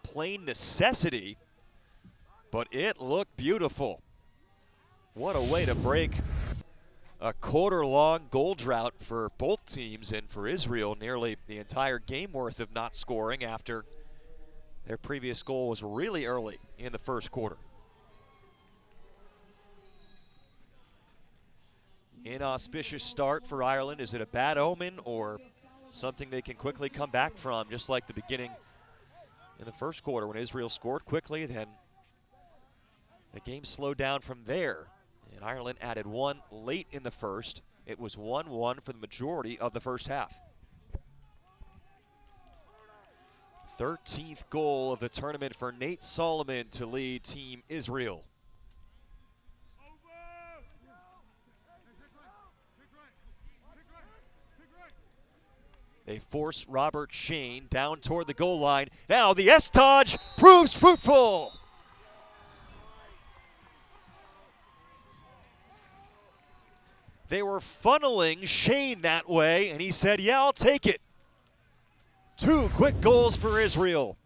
plain necessity, but it looked beautiful. What a way to break a quarter-long goal drought for both teams, and for Israel, nearly the entire game worth of not scoring after their previous goal was really early in the first quarter. Inauspicious start for Ireland. Is it a bad omen or something they can quickly come back from, just like the beginning in the first quarter when Israel scored quickly, then the game slowed down from there. And Ireland added one late in the first. It was 1-1 for the majority of the first half. 13th goal of the tournament for Nate Solomon to lead Team Israel. They force Robert Shane down toward the goal line. Now the Estage proves fruitful. They were funneling Shane that way, and he said, yeah, I'll take it. 2 quick goals for Israel.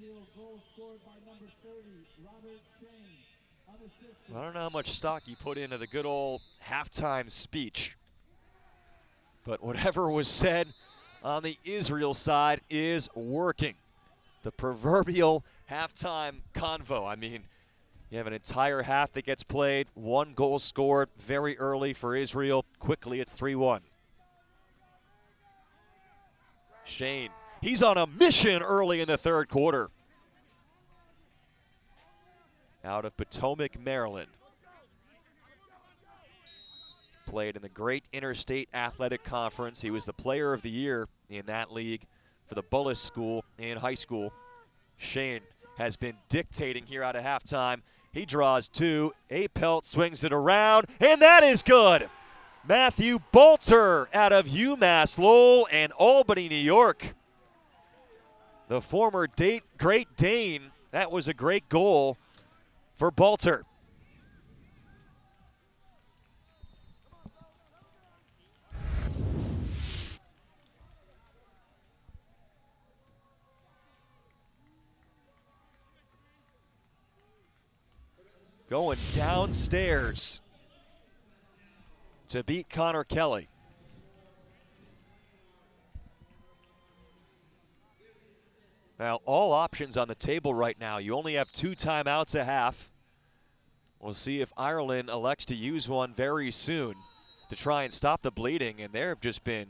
Israel goal scored by number 30, Robert Shane, unassisted. I don't know how much stock you put into the good old halftime speech. But whatever was said on the Israel side is working. The proverbial halftime convo. I mean, you have an entire half that gets played, 1 goal scored very early for Israel. Quickly, it's 3-1. Shane, he's on a mission early in the third quarter. Out of Potomac, Maryland. Played in the Great Interstate Athletic Conference. He was the player of the year in that league for the Bullis School in high school. Shane has been dictating here out of halftime. He draws 2. Apelt swings it around, and that is good. Matthew Bolter out of UMass Lowell and Albany, New York. The former Great Dane. That was a great goal for Bolter. Going downstairs to beat Connor Kelly. Now, all options on the table right now. You only have 2 timeouts a half. We'll see if Ireland elects to use one very soon to try and stop the bleeding. And there have just been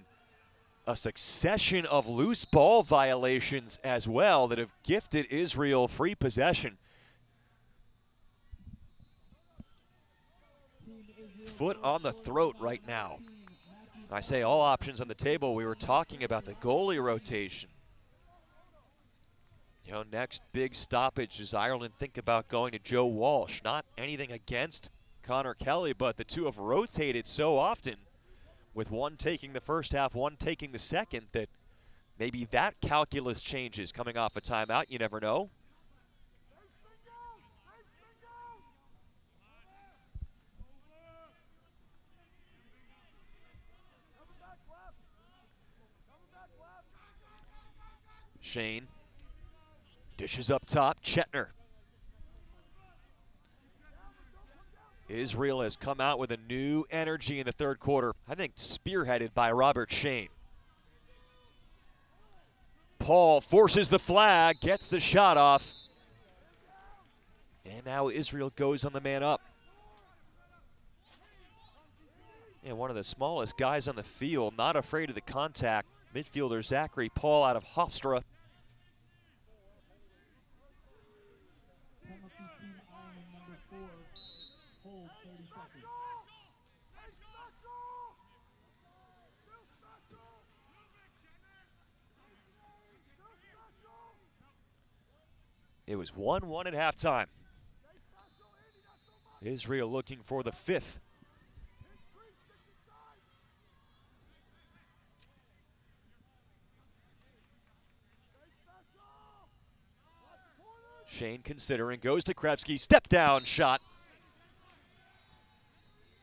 a succession of loose ball violations as well that have gifted Israel free possession. Foot on the throat right now. I say all options on the table. We were talking about the goalie rotation. You know, next big stoppage is Ireland think about going to Joe Walsh. Not anything against Connor Kelly, but the two have rotated so often, with one taking the first half, one taking the second, that maybe that calculus changes coming off a timeout. You never know. Shane dishes up top. Chetner. Israel has come out with a new energy in the third quarter. I think spearheaded by Robert Shane. Paul forces the flag, gets the shot off. And now Israel goes on the man up. And one of the smallest guys on the field, not afraid of the contact. Midfielder Zachary Paul out of Hofstra. Penalty team Ireland number 4. Hold 30 seconds. It was 1-1 at halftime. Israel looking for the 5th. Shane considering, goes to Krevsky, step down shot.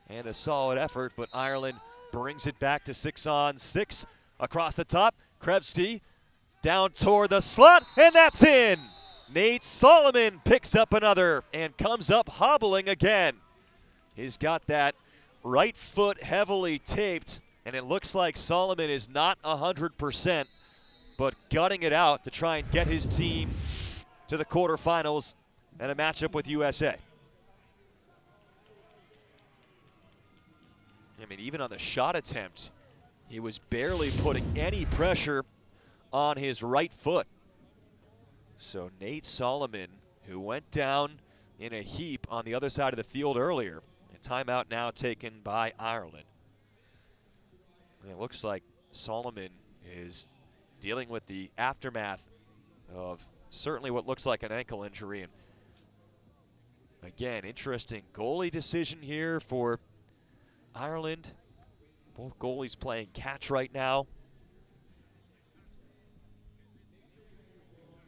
And a solid effort, but Ireland brings it back to 6-on-6. Across the top, Krevsky down toward the slot, and that's in. Nate Solomon picks up another and comes up hobbling again. He's got that right foot heavily taped, and it looks like Solomon is not 100%, but gutting it out to try and get his team to the quarterfinals and a matchup with USA. I mean, even on the shot attempt, he was barely putting any pressure on his right foot. So Nate Solomon, who went down in a heap on the other side of the field earlier, and timeout now taken by Ireland. And it looks like Solomon is dealing with the aftermath of certainly what looks like an ankle injury. And again, interesting goalie decision here for Ireland. Both goalies playing catch right now.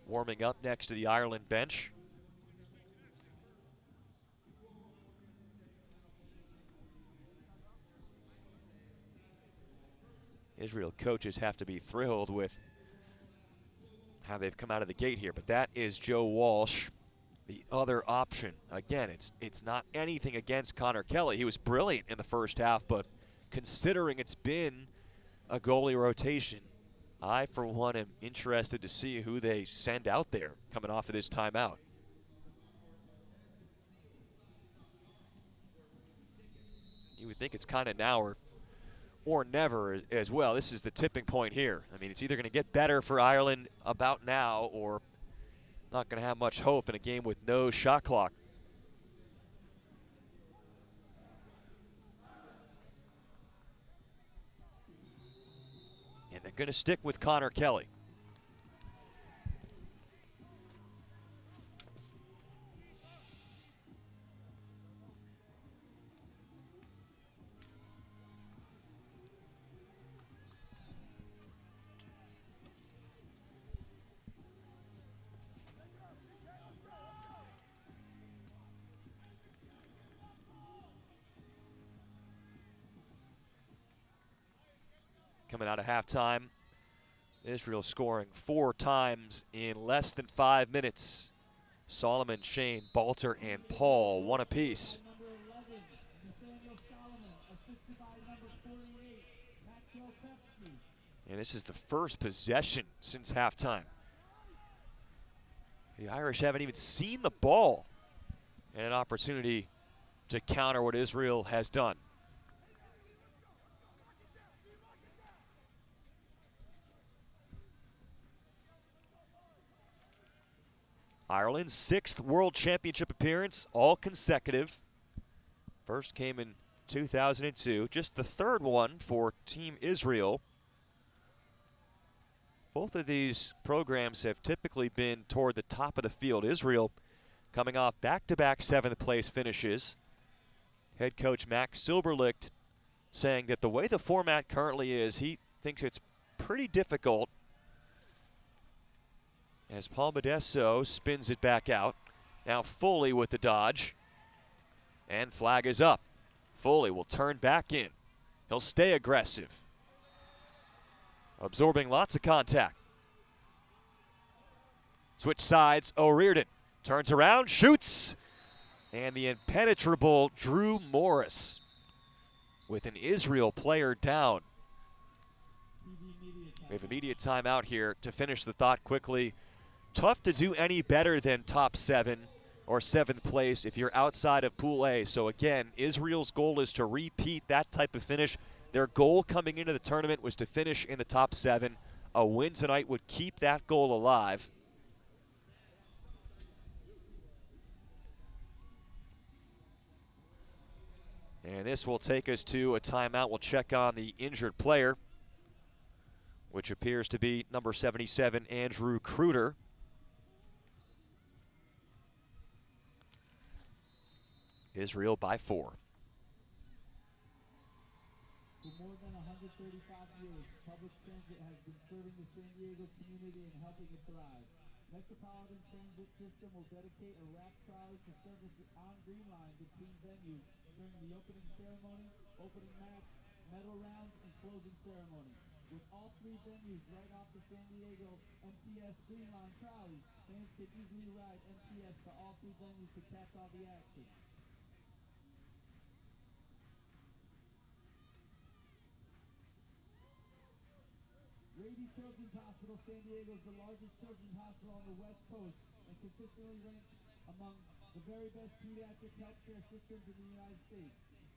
Warming up next to the Ireland bench. Israel coaches have to be thrilled with how they've come out of the gate here, but that is Joe Walsh, the other option. Again, it's not anything against Connor Kelly. He was brilliant in the first half, but considering it's been a goalie rotation. I, for one, am interested to see who they send out there coming off of this timeout. You would think it's kind of now or never as well. This is the tipping point here. I mean, it's either going to get better for Ireland about now or not going to have much hope in a game with no shot clock. And they're going to stick with Connor Kelly. Coming out of halftime, Israel scoring 4 times in less than 5 minutes. Solomon, Shane, Balter, and Paul, one apiece. And this is the first possession since halftime. The Irish haven't even seen the ball, and an opportunity to counter what Israel has done. Ireland's 6th World Championship appearance, all consecutive. First came in 2002, just the 3rd one for Team Israel. Both of these programs have typically been toward the top of the field. Israel coming off back-to-back 7th place finishes. Head coach Max Silberlicht saying that the way the format currently is, he thinks it's pretty difficult. As Paul Modesto spins it back out. Now Foley with the dodge. And flag is up. Foley will turn back in. He'll stay aggressive. Absorbing lots of contact. Switch sides, O'Riordan. Turns around, shoots. And the impenetrable Drew Morris with an Israel player down. We have immediate timeout here to finish the thought quickly. Tough to do any better than top 7 or 7th place if you're outside of Pool A. So again, Israel's goal is to repeat that type of finish. Their goal coming into the tournament was to finish in the top 7. A win tonight would keep that goal alive. And this will take us to a timeout. We'll check on the injured player, which appears to be number 77, Andrew Kruder. Israel by 4. For more than 135 years, public transit has been serving the San Diego community and helping it thrive. Metropolitan Transit System will dedicate a wrap trolley to service on Green Line between venues during the opening ceremony, opening match, medal rounds, and closing ceremony. With all 3 venues right off the San Diego MTS Green Line trolley, fans can easily ride MTS to all 3 venues to catch all the action. Rady Children's Hospital San Diego is the largest children's hospital on the West Coast and consistently ranked among the very best pediatric healthcare systems in the United States.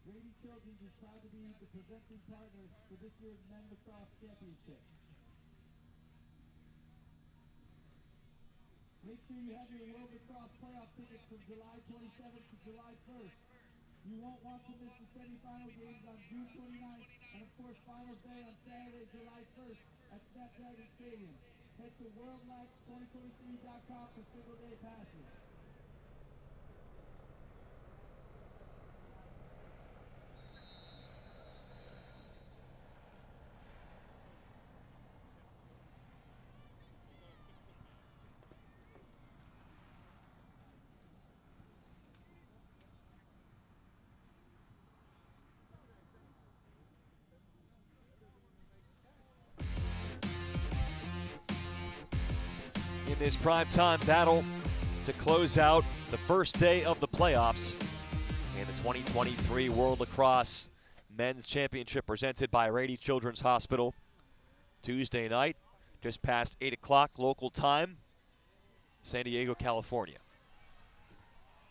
Rady Children's is proud to be the presenting partner for this year's Men's Lacrosse Championship. Make sure you have your World Lacrosse Playoff tickets from July 27th to July 1st. You won't want to miss the semifinal games on June 29th and, of course, finals day on Saturday, July 1st at Snapdragon Stadium. Head to worldlax2023.com for single-day passes. In this primetime battle to close out the first day of the playoffs in the 2023 World Lacrosse Men's Championship presented by Rady Children's Hospital. Tuesday night, just past 8 o'clock local time, San Diego, California.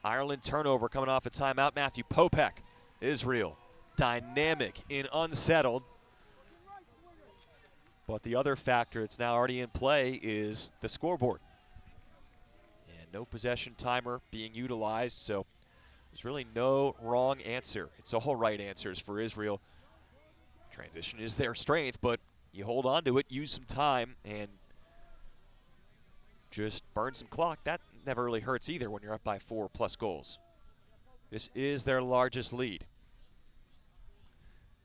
Ireland turnover coming off a timeout. Matthew Popek, Israel, dynamic and unsettled. But the other factor that's now already in play is the scoreboard. And no possession timer being utilized, so there's really no wrong answer. It's all right answers for Israel. Transition is their strength, but you hold on to it, use some time, and just burn some clock. That never really hurts either when you're up by 4+ goals. This is their largest lead.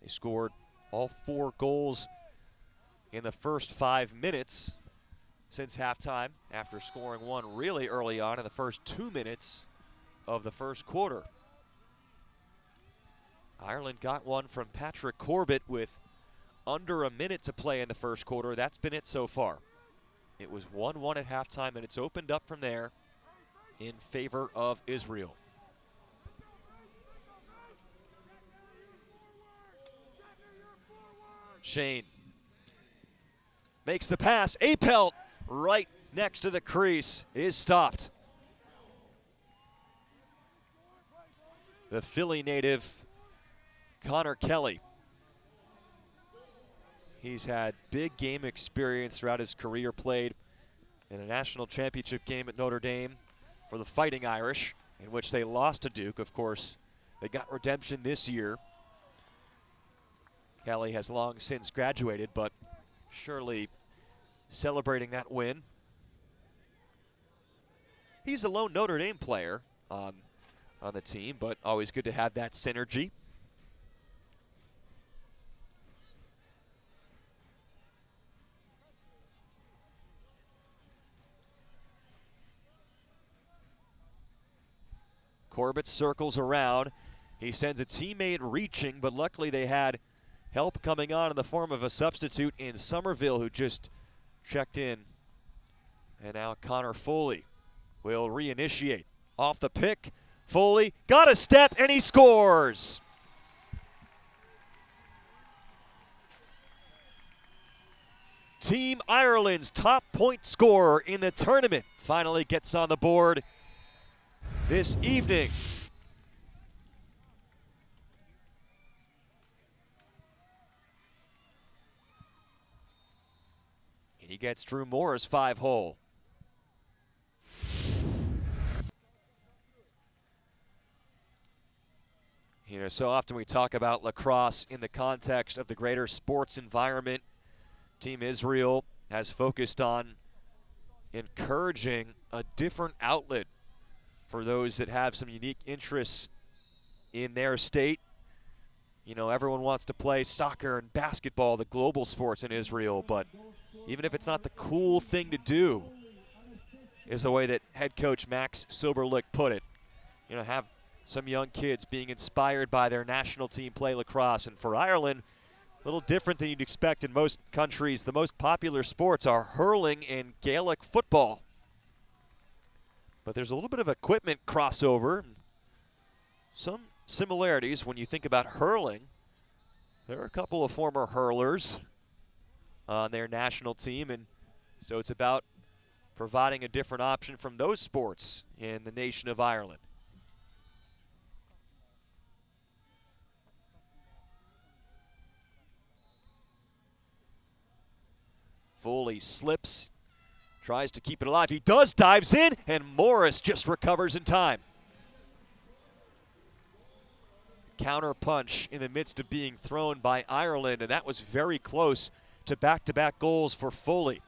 They scored all 4 goals in the first 5 minutes since halftime, after scoring one really early on in the first 2 minutes of the first quarter. Ireland got one from Patrick Corbett with under a minute to play in the first quarter. That's been it so far. It was 1-1 at halftime, and it's opened up from there in favor of Israel. Shane makes the pass. Apelt right next to the crease is stopped. The Philly native, Connor Kelly. He's had big game experience throughout his career, played in a national championship game at Notre Dame for the Fighting Irish, in which they lost to Duke. Of course, they got redemption this year. Kelly has long since graduated, but surely celebrating that win. He's a lone Notre Dame player on the team, but always good to have that synergy. Corbett circles around. He sends a teammate reaching, but luckily they had help coming on in the form of a substitute in Somerville, who just checked in. And now Connor Foley will reinitiate. Off the pick, Foley got a step, and he scores! Team Ireland's top point scorer in the tournament finally gets on the board this evening. And he gets Drew Moore's 5-hole. You know, so often we talk about lacrosse in the context of the greater sports environment. Team Israel has focused on encouraging a different outlet for those that have some unique interests in their state. You know, everyone wants to play soccer and basketball, the global sports in Israel, but even if it's not the cool thing to do, is the way that head coach Max Silberlich put it. You know, have some young kids being inspired by their national team play lacrosse. And for Ireland, a little different than you'd expect in most countries. The most popular sports are hurling and Gaelic football. But there's a little bit of equipment crossover. Some similarities when you think about hurling. There are a couple of former hurlers on their national team, and so it's about providing a different option from those sports in the nation of Ireland. Foley slips, tries to keep it alive. He does, dives in, and Morris just recovers in time. Counter punch in the midst of being thrown by Ireland, and that was very close to back-to-back goals for Foley.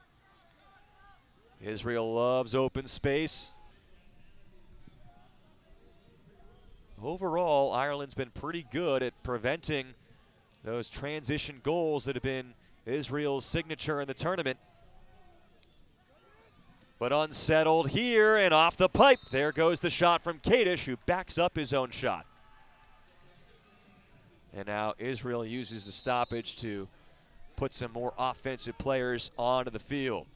Israel loves open space. Overall, Ireland's been pretty good at preventing those transition goals that have been Israel's signature in the tournament. But unsettled here, and off the pipe. There goes the shot from Kadish, who backs up his own shot. And now Israel uses the stoppage to put some more offensive players onto the field.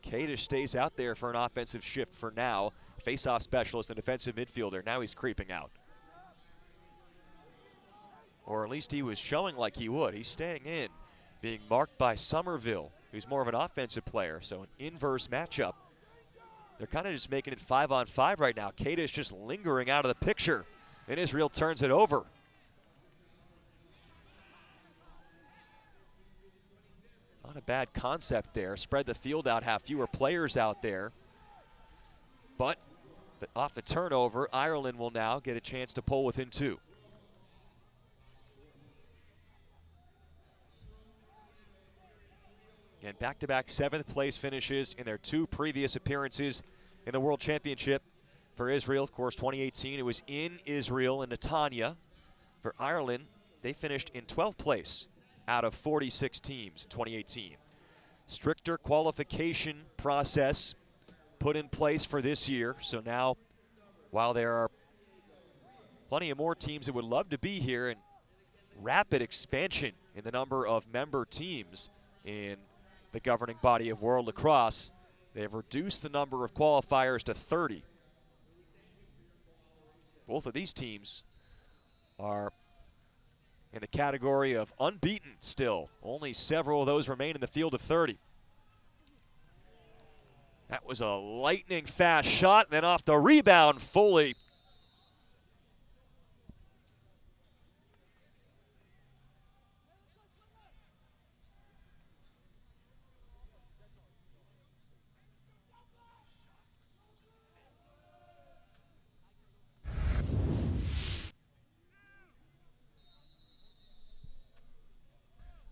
Kadish stays out there for an offensive shift for now. face-off specialist and defensive midfielder. Now he's creeping out. Or at least he was showing like he would. He's staying in, being marked by Somerville, who's more of an offensive player, so an inverse matchup. They're kind of just making it 5-on-5 right now. Keita's just lingering out of the picture, and Israel turns it over. Not a bad concept there. Spread the field out, have fewer players out there. But off the turnover, Ireland will now get a chance to pull within 2. And back-to-back 7th place finishes in their 2 previous appearances in the World Championship. For Israel, of course, 2018, it was in Israel in Netanya. For Ireland, they finished in 12th place out of 46 teams, 2018. Stricter qualification process put in place for this year. So now, while there are plenty of more teams that would love to be here, and rapid expansion in the number of member teams in the governing body of World Lacrosse, they have reduced the number of qualifiers to 30. Both of these teams are in the category of unbeaten still. Only several of those remain in the field of 30. That was a lightning fast shot, then off the rebound, Foley.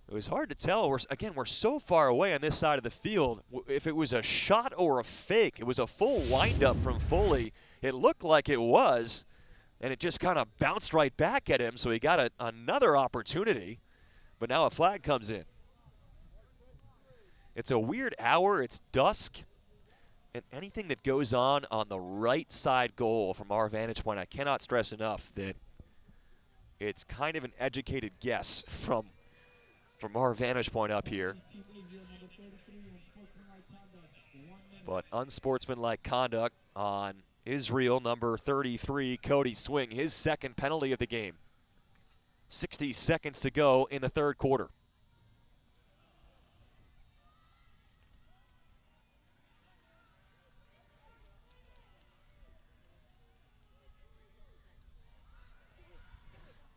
It was hard to tell. We're so far away on this side of the field. If it was a shot or a fake, it was a full windup from Foley. It looked like it was, and it just kind of bounced right back at him, so he got another opportunity. But now a flag comes in. It's a weird hour. It's dusk. And anything that goes on the right side goal from our vantage point, I cannot stress enough that it's kind of an educated guess from our vantage point up here. But unsportsmanlike conduct on Israel, number 33, Cody Swing, his second penalty of the game. 60 seconds to go in the third quarter.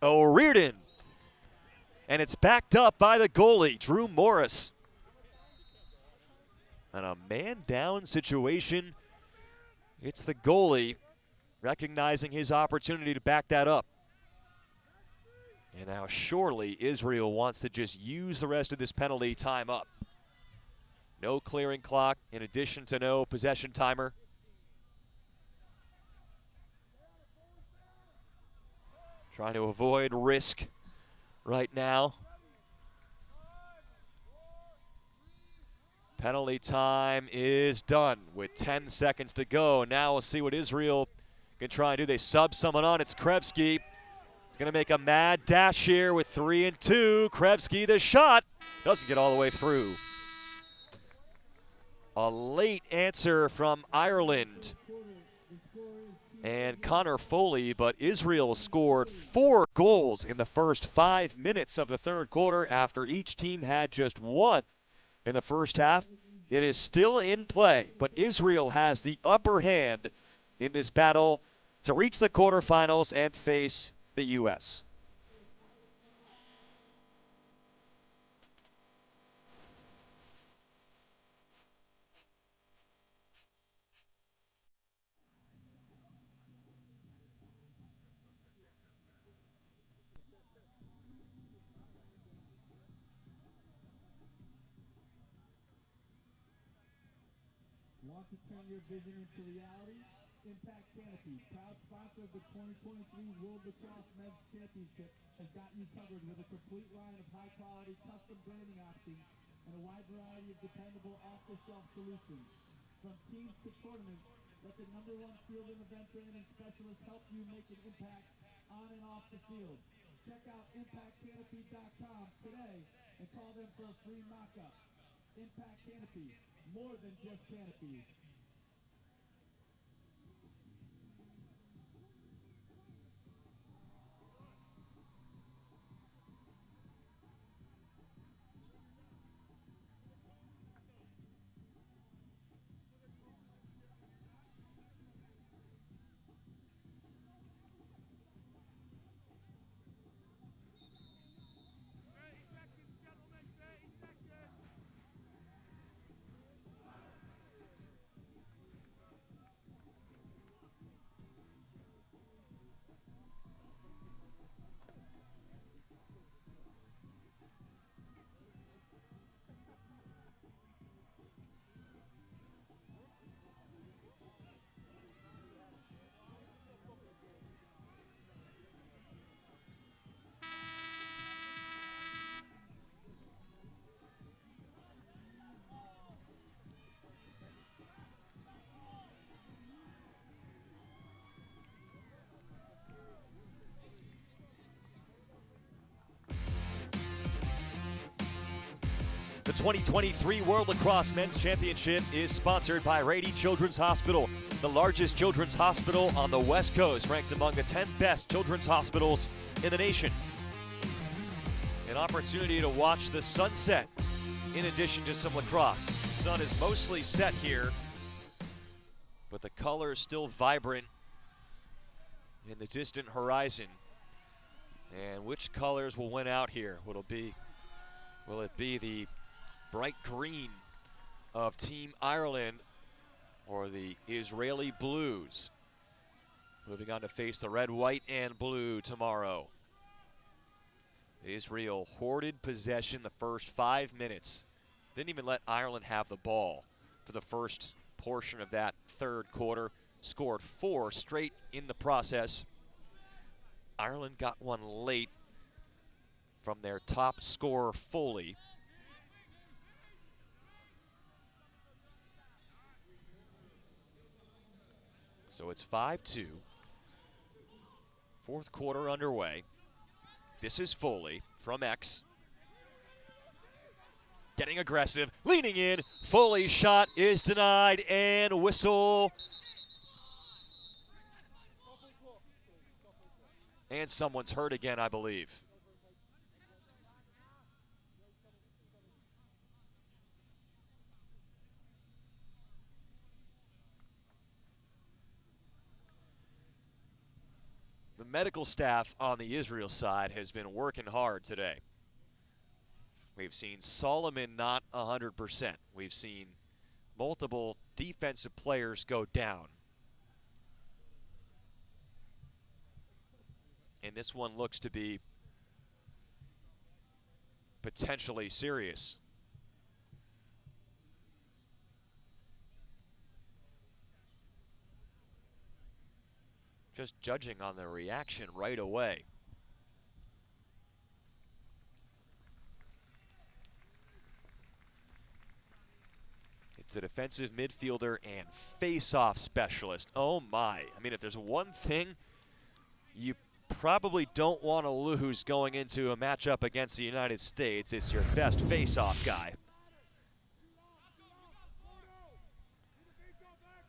O'Riordan. And it's backed up by the goalie, Drew Morris. And a man-down situation. It's the goalie recognizing his opportunity to back that up. And now surely Israel wants to just use the rest of this penalty time up. No clearing clock, in addition to no possession timer. Trying to avoid risk right now. Penalty time is done with 10 seconds to go. Now we'll see what Israel can try and do. They sub someone on. It's Krevsky. He's going to make a mad dash here with 3 and 2. Krevsky, the shot. Doesn't get all the way through. A late answer from Ireland and Connor Foley, but Israel scored 4 goals in the first 5 minutes of the third quarter after each team had just 1 in the first half. It is still in play, but Israel has the upper hand in this battle to reach the quarterfinals and face the U.S. Want to turn your vision into reality? Impact Canopy, proud sponsor of the 2023 World Lacrosse Men's Championship, has got you covered with a complete line of high-quality custom branding options and a wide variety of dependable off-the-shelf solutions. From teams to tournaments, let the #1 field and event branding specialist help you make an impact on and off the field. Check out ImpactCanopy.com today and call them for a free mock-up. Impact Canopy, more than just canopies. 2023 World Lacrosse Men's Championship is sponsored by Rady Children's Hospital, the largest children's hospital on the West Coast, ranked among the 10 best children's hospitals in the nation. An opportunity to watch the sunset in addition to some lacrosse. The sun is mostly set here, but the colors still vibrant in the distant horizon. And which colors will win out here? Will it be the bright green of Team Ireland or the Israeli Blues? Moving on to face the red, white, and blue tomorrow. Israel hoarded possession the first 5 minutes. Didn't even let Ireland have the ball for the first portion of that third quarter. Scored 4 straight in the process. Ireland got one late from their top scorer, Foley. So it's 5-2. Fourth quarter underway. This is Foley from X. Getting aggressive, leaning in. Foley's shot is denied, and whistle. And someone's hurt again, I believe. The medical staff on the Israel side has been working hard today. We've seen Solomon not 100%. We've seen multiple defensive players go down. And this one looks to be potentially serious. Just judging on the reaction right away. It's a defensive midfielder and face-off specialist. Oh my. I mean, if there's one thing you probably don't want to lose going into a matchup against the United States, it's your best face-off guy.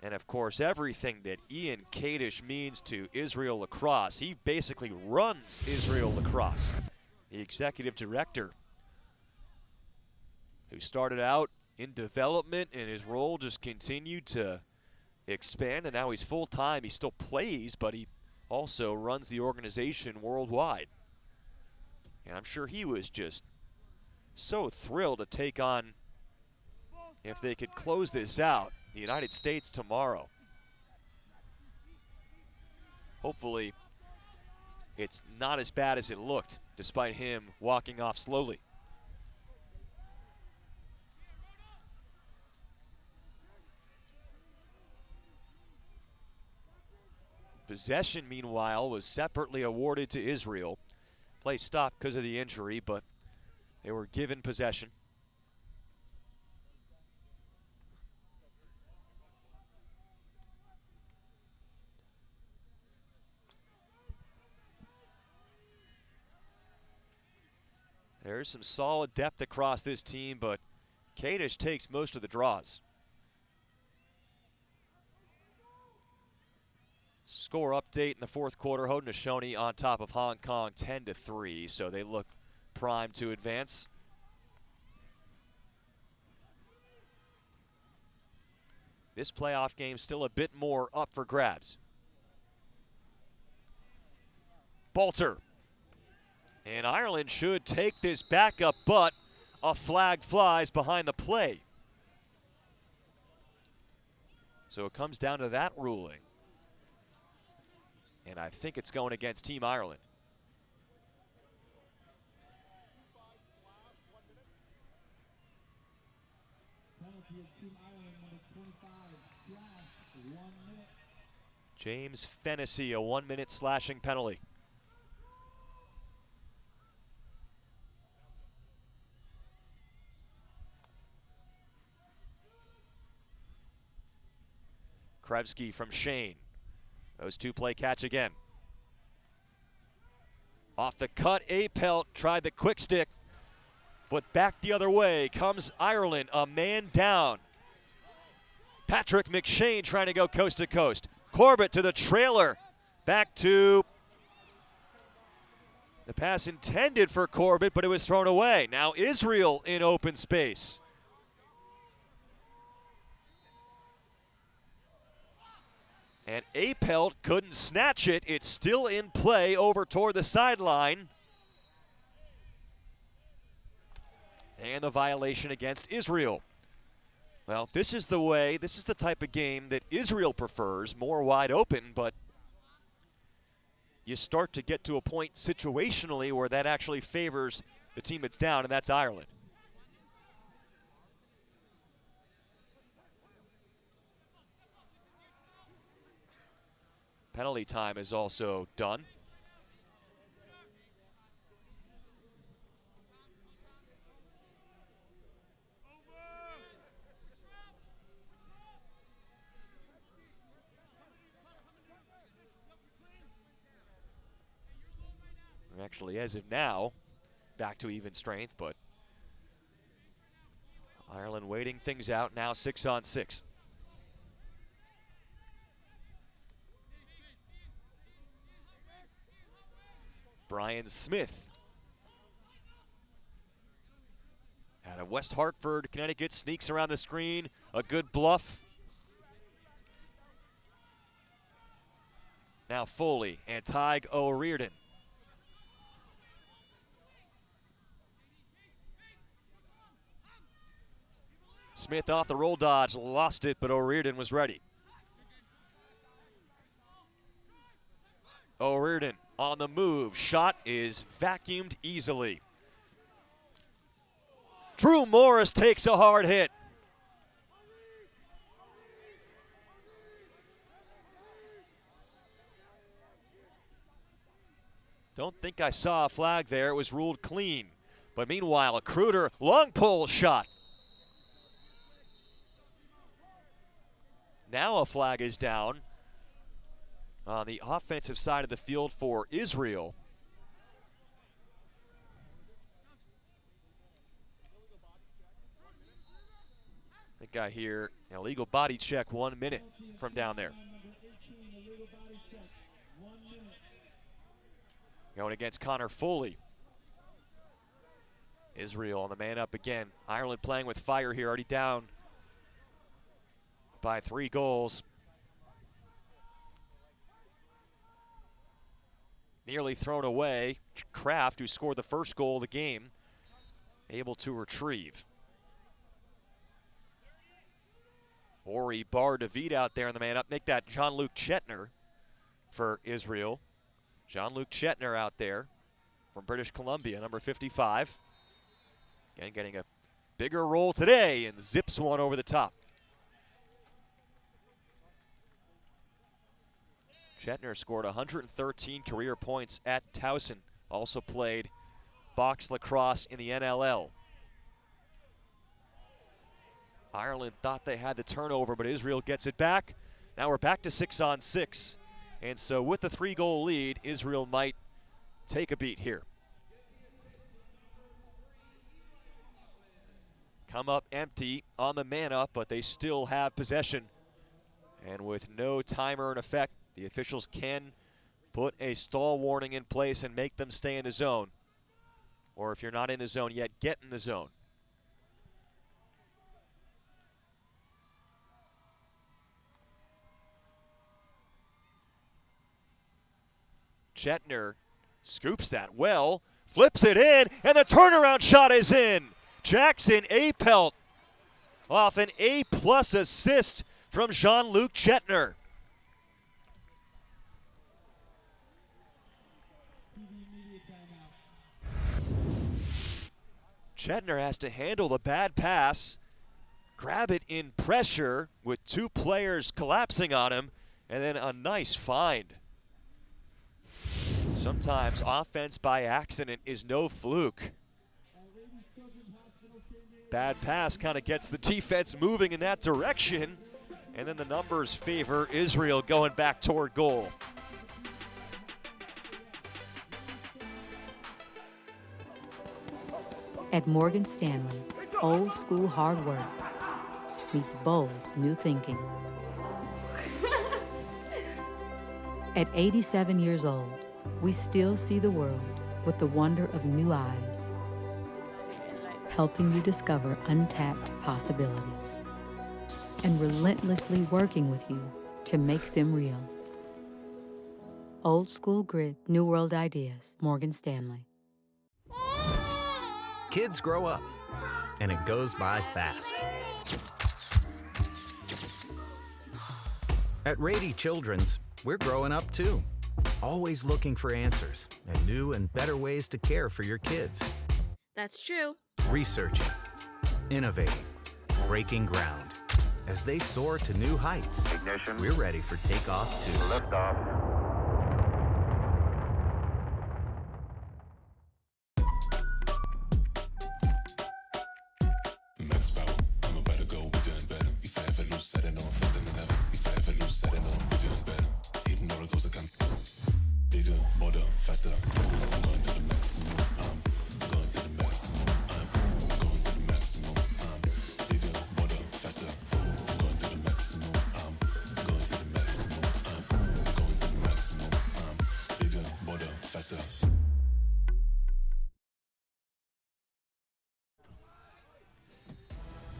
And of course, everything that Ian Kadish means to Israel Lacrosse. He basically runs Israel Lacrosse. The executive director who started out in development, and his role just continued to expand, and now he's full-time. He still plays, but he also runs the organization worldwide. And I'm sure he was just so thrilled to take on, if they could close this out, the United States tomorrow. Hopefully, it's not as bad as it looked, despite him walking off slowly. Possession, meanwhile, was separately awarded to Israel. Play stopped because of the injury, but they were given possession. There's some solid depth across this team, but Kadish takes most of the draws. Score update in the fourth quarter, Haudenosaunee on top of Hong Kong 10-3, so they look primed to advance. This playoff game still a bit more up for grabs. Bolter. And Ireland should take this back up, but a flag flies behind the play. So it comes down to that ruling. And I think it's going against Team Ireland. James Fennessy, a 1-minute slashing penalty. Krevsky from Shane. Those two play catch again. Off the cut, Apelt tried the quick stick. But back the other way comes Ireland, a man down. Patrick McShane trying to go coast to coast. Corbett to the trailer. Back to the pass intended for Corbett, but it was thrown away. Now Israel in open space. And Apelt couldn't snatch it. It's still in play over toward the sideline. And the violation against Israel. Well, this is the way, this is the type of game that Israel prefers, more wide open, but you start to get to a point situationally where that actually favors the team that's down, and that's Ireland. Penalty time is also done. Actually, as of now, back to even strength, but Ireland waiting things out now, 6-on-6. Brian Smith out of West Hartford, Connecticut, sneaks around the screen, a good bluff. Now Foley and Tig O'Riordan. Smith off the roll dodge, lost it, but O'Riordan was ready. O'Riordan on the move. Shot is vacuumed easily. Drew Morris takes a hard hit. Don't think I saw a flag there. It was ruled clean. But meanwhile, a Kruder long pole shot. Now a flag is down on the offensive side of the field for Israel. I think I hear an illegal body check, 1 minute from down there. Going against Connor Foley. Israel on the man up again. Ireland playing with fire here, already down by 3 goals. Nearly thrown away. Kraft, who scored the first goal of the game, able to retrieve. Ori Bar-David out there on the man up. Make that Jean-Luc Chetner for Israel. Jean-Luc Chetner out there from British Columbia, number 55. Again, getting a bigger role today and zips one over the top. Chetner scored 113 career points at Towson. Also played box lacrosse in the NLL. Ireland thought they had the turnover, but Israel gets it back. Now we're back to 6-on-6. And so with the 3-goal lead, Israel might take a beat here. Come up empty on the man up, but they still have possession. And with no timer in effect, the officials can put a stall warning in place and make them stay in the zone. Or if you're not in the zone yet, get in the zone. Chetner scoops that well, flips it in, and the turnaround shot is in. Jackson Apelt off an A+ assist from Jean-Luc Chetner. Chetner has to handle the bad pass, grab it in pressure with 2 players collapsing on him, and then a nice find. Sometimes offense by accident is no fluke. Bad pass kind of gets the defense moving in that direction, and then the numbers favor Israel going back toward goal. At Morgan Stanley, old school hard work meets bold new thinking. At 87 years old, we still see the world with the wonder of new eyes, helping you discover untapped possibilities and relentlessly working with you to make them real. Old school grit, new world ideas. Morgan Stanley. Kids grow up, and it goes by fast. At Rady Children's, we're growing up too. Always looking for answers and new and better ways to care for your kids. That's true. Researching, innovating, breaking ground. As they soar to new heights, Ignition. we're ready for takeoff too. Liftoff. Max power, I'm about to go bigger and better. If I ever lose, set it on faster than ever. If I ever lose, set it on bigger and better. Hitting roller coaster can bigger, bolder, faster. I'm going to the maximum. I'm going to the maximum. I'm going to the maximum. I'm bigger, bolder, faster. I'm going to the maximum. I'm going to the maximum. I'm going to the maximum. I'm bigger, bolder, faster.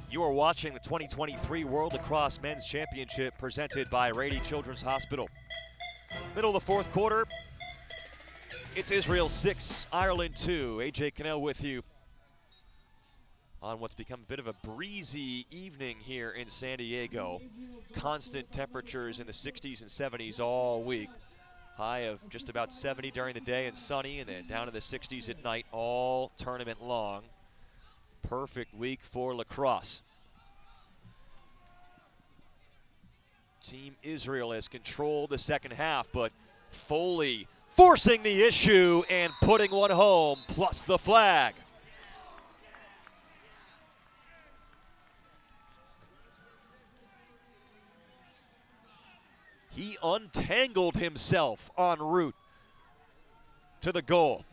You are watching the 2023 World Lacrosse Men's Championship presented by Rady Children's Hospital. Middle of the fourth quarter, it's Israel 6, Ireland 2. AJ Cannell with you on what's become a bit of a breezy evening here in San Diego. Constant temperatures in the 60s and 70s all week. High of just about 70 during the day and sunny, and then down to the 60s at night all tournament long. Perfect week for lacrosse. Team Israel has controlled the second half, but Foley forcing the issue and putting one home, plus the flag. He untangled himself en route to the goal.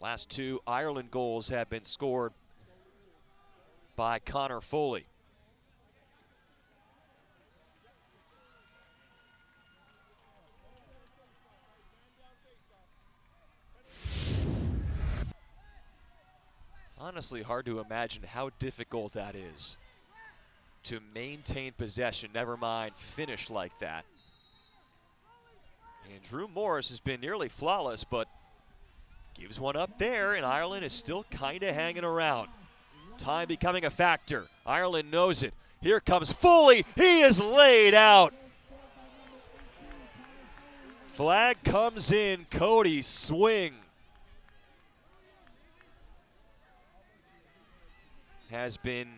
Last two Ireland goals have been scored by Connor Foley. Honestly, hard to imagine how difficult that is to maintain possession, never mind finish like that. And Drew Morris has been nearly flawless, but gives one up there, and Ireland is still kind of hanging around. Time becoming a factor. Ireland knows it. Here comes Foley. He is laid out. Flag comes in. Cody's swing has been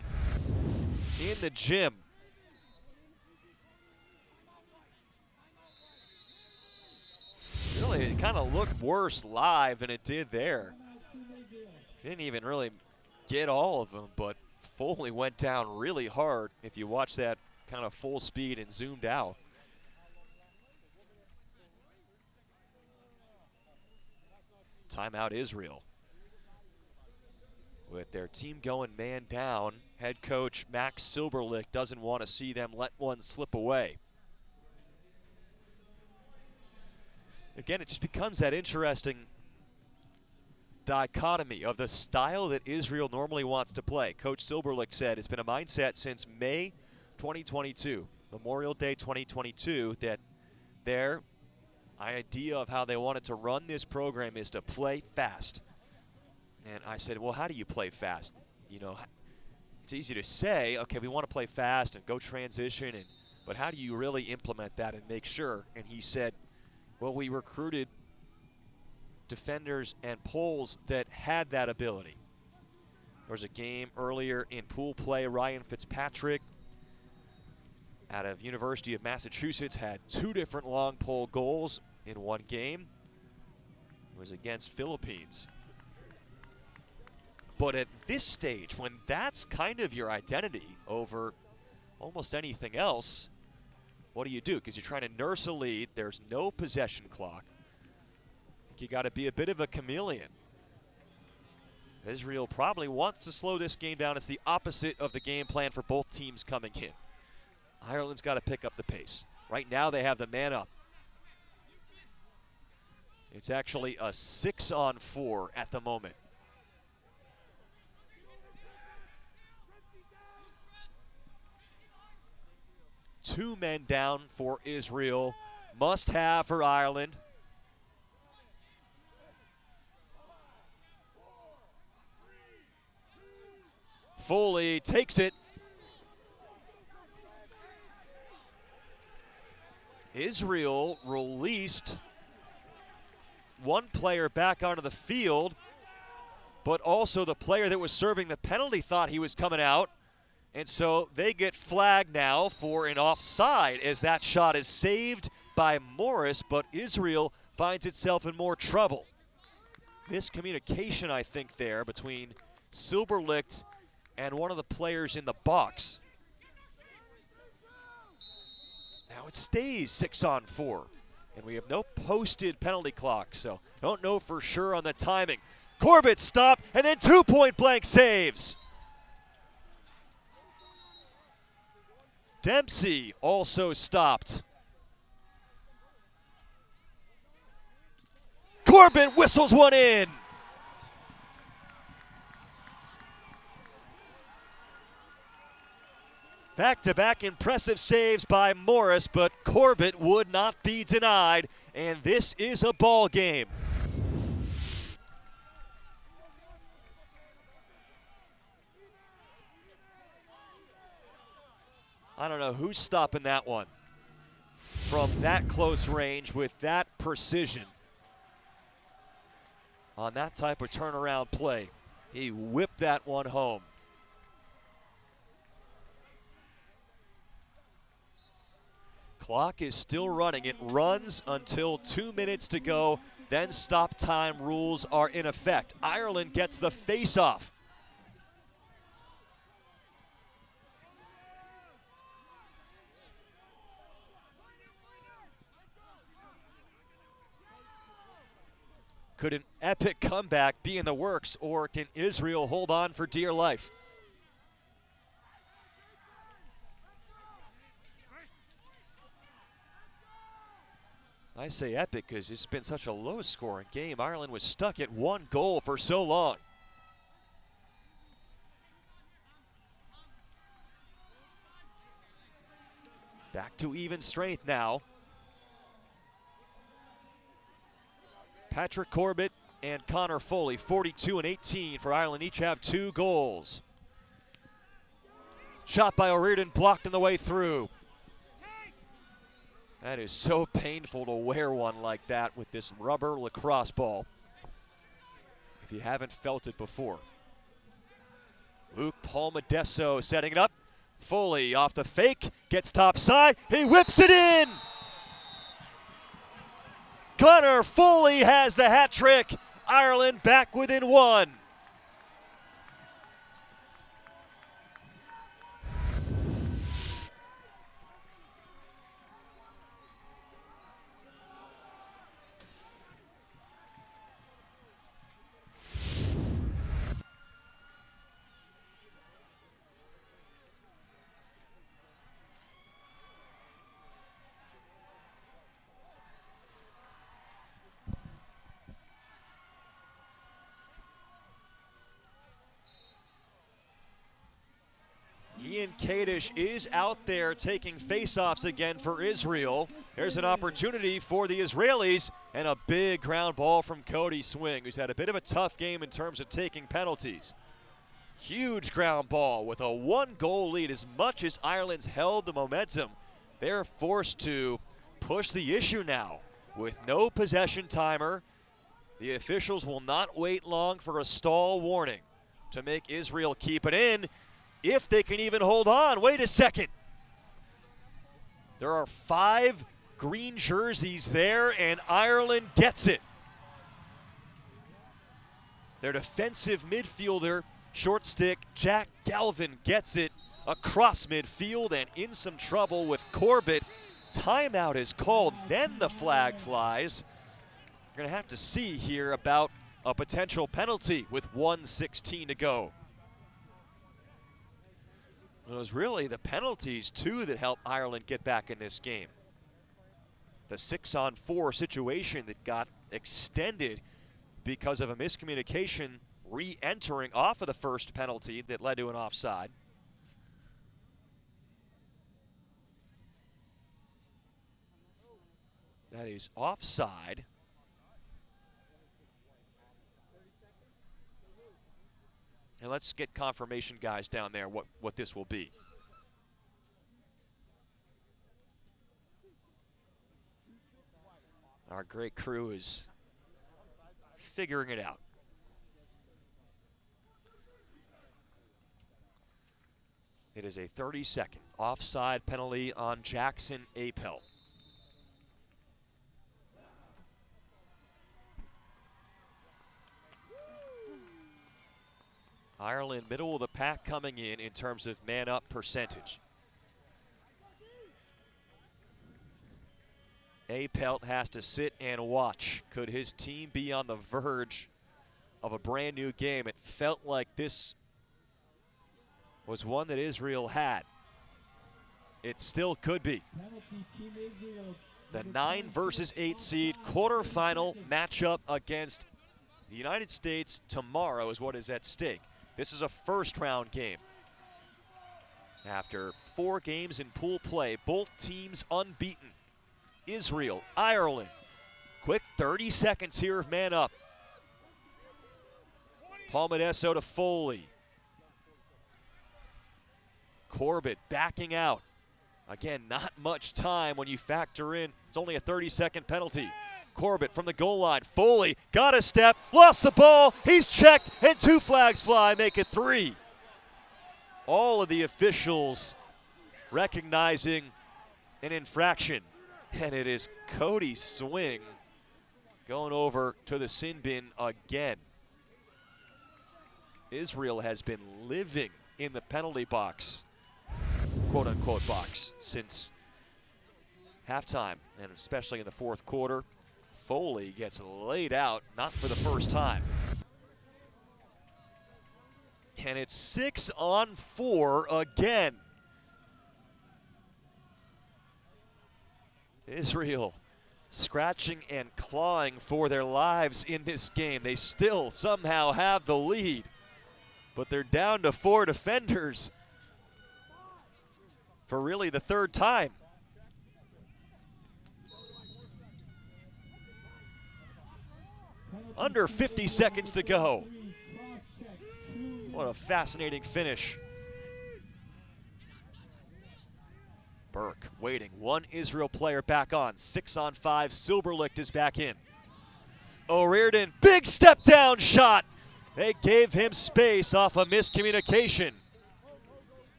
in the gym. Really, it kind of looked worse live than it did there. Didn't even really get all of them, but Foley went down really hard if you watch that kind of full speed and zoomed out. Timeout Israel. With their team going man down, head coach Max Silberlich doesn't want to see them let one slip away. Again, it just becomes that interesting dichotomy of the style that Israel normally wants to play. Coach Silberlich said it's been a mindset since May 2022, Memorial Day 2022, that their idea of how they wanted to run this program is to play fast. And I said, well, how do you play fast? You know, it's easy to say, okay, we want to play fast and go transition, but how do you really implement that and make sure? And he said, well, we recruited defenders and poles that had that ability. There was a game earlier in pool play. Ryan Fitzpatrick out of University of Massachusetts had two different long pole goals in one game. It was against Philippines. But at this stage, when that's kind of your identity over almost anything else, what do you do? Because you're trying to nurse a lead. There's no possession clock. You got to be a bit of a chameleon. Israel probably wants to slow this game down. It's the opposite of the game plan for both teams coming in. Ireland's got to pick up the pace. Right now they have the man up. It's actually a 6-on-4 at the moment. Two men down for Israel. Must have for Ireland. Foley takes it. Israel released one player back onto the field, but also the player that was serving the penalty thought he was coming out. And so they get flagged now for an offside as that shot is saved by Morris, but Israel finds itself in more trouble. Miscommunication, I think, there between Silberlicht and one of the players in the box. Now it stays 6-on-4, and we have no posted penalty clock, so don't know for sure on the timing. Corbett stopped, and then 2 point-blank saves. Dempsey also stopped. Corbett whistles one in. Back-to-back impressive saves by Morris, but Corbett would not be denied, and this is a ball game. I don't know who's stopping that one from that close range with that precision. On that type of turnaround play, he whipped that one home. Clock is still running. It runs until 2 minutes to go. Then stop time rules are in effect. Ireland gets the face-off. Could an epic comeback be in the works, or can Israel hold on for dear life? I say epic because it's been such a low-scoring game. Ireland was stuck at 1 goal for so long. Back to even strength now. Patrick Corbett and Connor Foley, 42 and 18 for Ireland, each have 2 goals. Shot by O'Riordan, blocked on the way through. That is so painful to wear one like that with this rubber lacrosse ball, if you haven't felt it before. Luke Palmadesso setting it up. Foley off the fake, gets top side, he whips it in! Connor Foley has the hat trick. Ireland back within 1. Ian Kadish is out there taking faceoffs again for Israel. There's an opportunity for the Israelis, and a big ground ball from Cody Swing, who's had a bit of a tough game in terms of taking penalties. Huge ground ball with a 1-goal lead. As much as Ireland's held the momentum, they're forced to push the issue now. With no possession timer, the officials will not wait long for a stall warning to make Israel keep it in. If they can even hold on. Wait a second. There are 5 green jerseys there, and Ireland gets it. Their defensive midfielder, short stick, Jack Galvin, gets it across midfield and in some trouble with Corbett Timeout is called, then the flag flies. We're going to have to see here about a potential penalty with 1:16 to go. It was really the penalties, too, that helped Ireland get back in this game. The 6-on-4 situation that got extended because of a miscommunication re-entering off of the first penalty that led to an offside. That is offside. And let's get confirmation, guys, down there what this will be. Our great crew is figuring it out. It is a 30-second offside penalty on Jackson Apel. Ireland middle of the pack coming in terms of man-up percentage. Apelt has to sit and watch. Could his team be on the verge of a brand new game? It felt like this was one that Israel had. It still could be. The 9 versus 8 seed quarterfinal matchup against the United States tomorrow is what is at stake. This is a first-round game. After 4 games in pool play, both teams unbeaten. Israel, Ireland. Quick 30 seconds here of man up. Palmadesso to Foley. Corbett backing out. Again, not much time when you factor in it's only a 30-second penalty. Corbett from the goal line. Foley got a step, lost the ball. He's checked, and 2 flags fly, make it 3. All of the officials recognizing an infraction. And it is Cody Swing going over to the sin bin again. Israel has been living in the penalty box, quote-unquote box, since halftime, and especially in the fourth quarter. Foley gets laid out, not for the first time. And it's 6-on-4 again. Israel scratching and clawing for their lives in this game. They still somehow have the lead, but they're down to 4 defenders for really the 3rd time. Under 50 seconds to go. What a fascinating finish. Burke waiting. 1 Israel player back on. 6-on-5. Silberlicht is back in. O'Riordan, big step down shot. They gave him space off a miscommunication.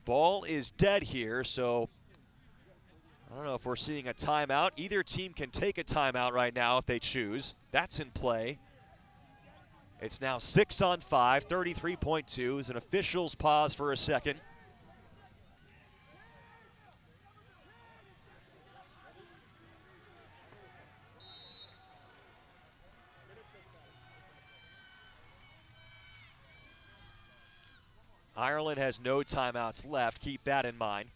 Ball is dead here, so I don't know if we're seeing a timeout. Either team can take a timeout right now if they choose. That's in play. It's now 6-on-5, 33.2 as an official's pause for a second. Ireland has no timeouts left. Keep that in mind.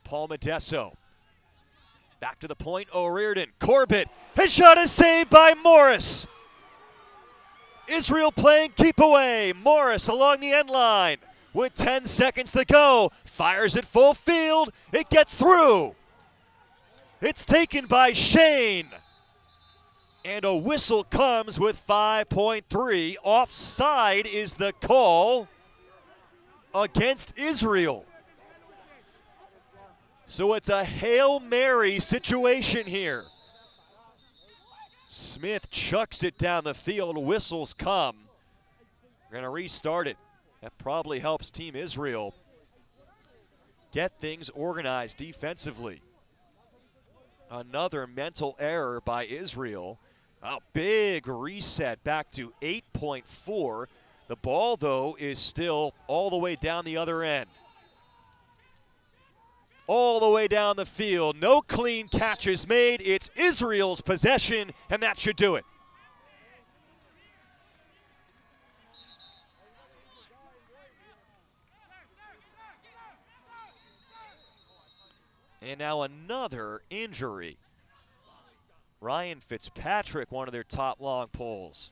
Palmadesso. Back to the point. O'Riordan. Corbett. His shot is saved by Morris. Israel playing keep away. Morris along the end line with 10 seconds to go. Fires it full field. It gets through. It's taken by Shane. And a whistle comes with 5.3. Offside is the call against Israel. So it's a Hail Mary situation here. Smith chucks it down the field. Whistles come. We're going to restart it. That probably helps Team Israel get things organized defensively. Another mental error by Israel. A big reset back to 8.4. The ball, though, is still all the way down the other end. all the way down the field. No clean catches made. It's Israel's possession, and that should do it. And now another injury. Ryan Fitzpatrick, one of their top long poles,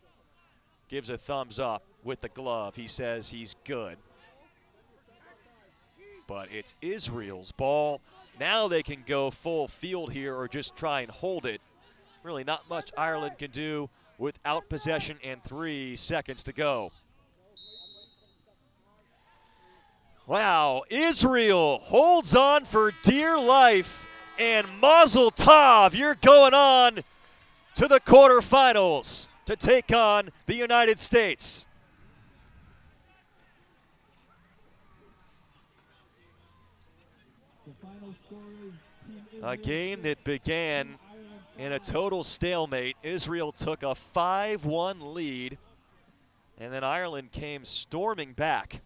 gives a thumbs up with the glove. He says he's good. But it's Israel's ball. Now they can go full field here or just try and hold it. Really not much Ireland can do without possession and 3 seconds to go. Wow, Israel holds on for dear life, and Mazel Tov, you're going on to the quarterfinals to take on the United States. A game that began in a total stalemate. Israel took a 5-1 lead, and then Ireland came storming back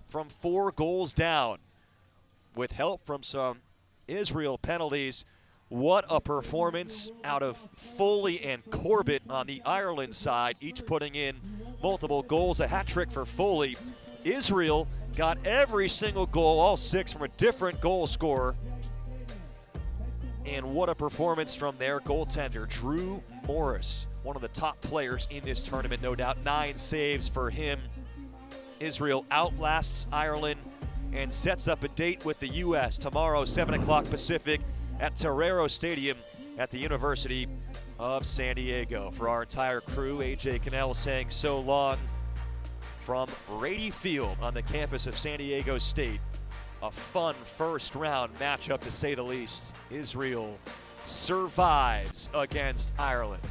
from 4 goals down with help from some Israel penalties. What a performance out of Foley and Corbett on the Ireland side, each putting in multiple goals. A hat trick for Foley. Israel got every single goal, all 6 from a different goal scorer. And what a performance from their goaltender, Drew Morris, one of the top players in this tournament, no doubt. 9 saves for him. Israel outlasts Ireland and sets up a date with the U.S. tomorrow, 7 o'clock Pacific, at Torero Stadium at the University of San Diego. For our entire crew, AJ Cannell saying so long from Brady Field on the campus of San Diego State. A fun first round matchup, to say the least. Israel survives against Ireland.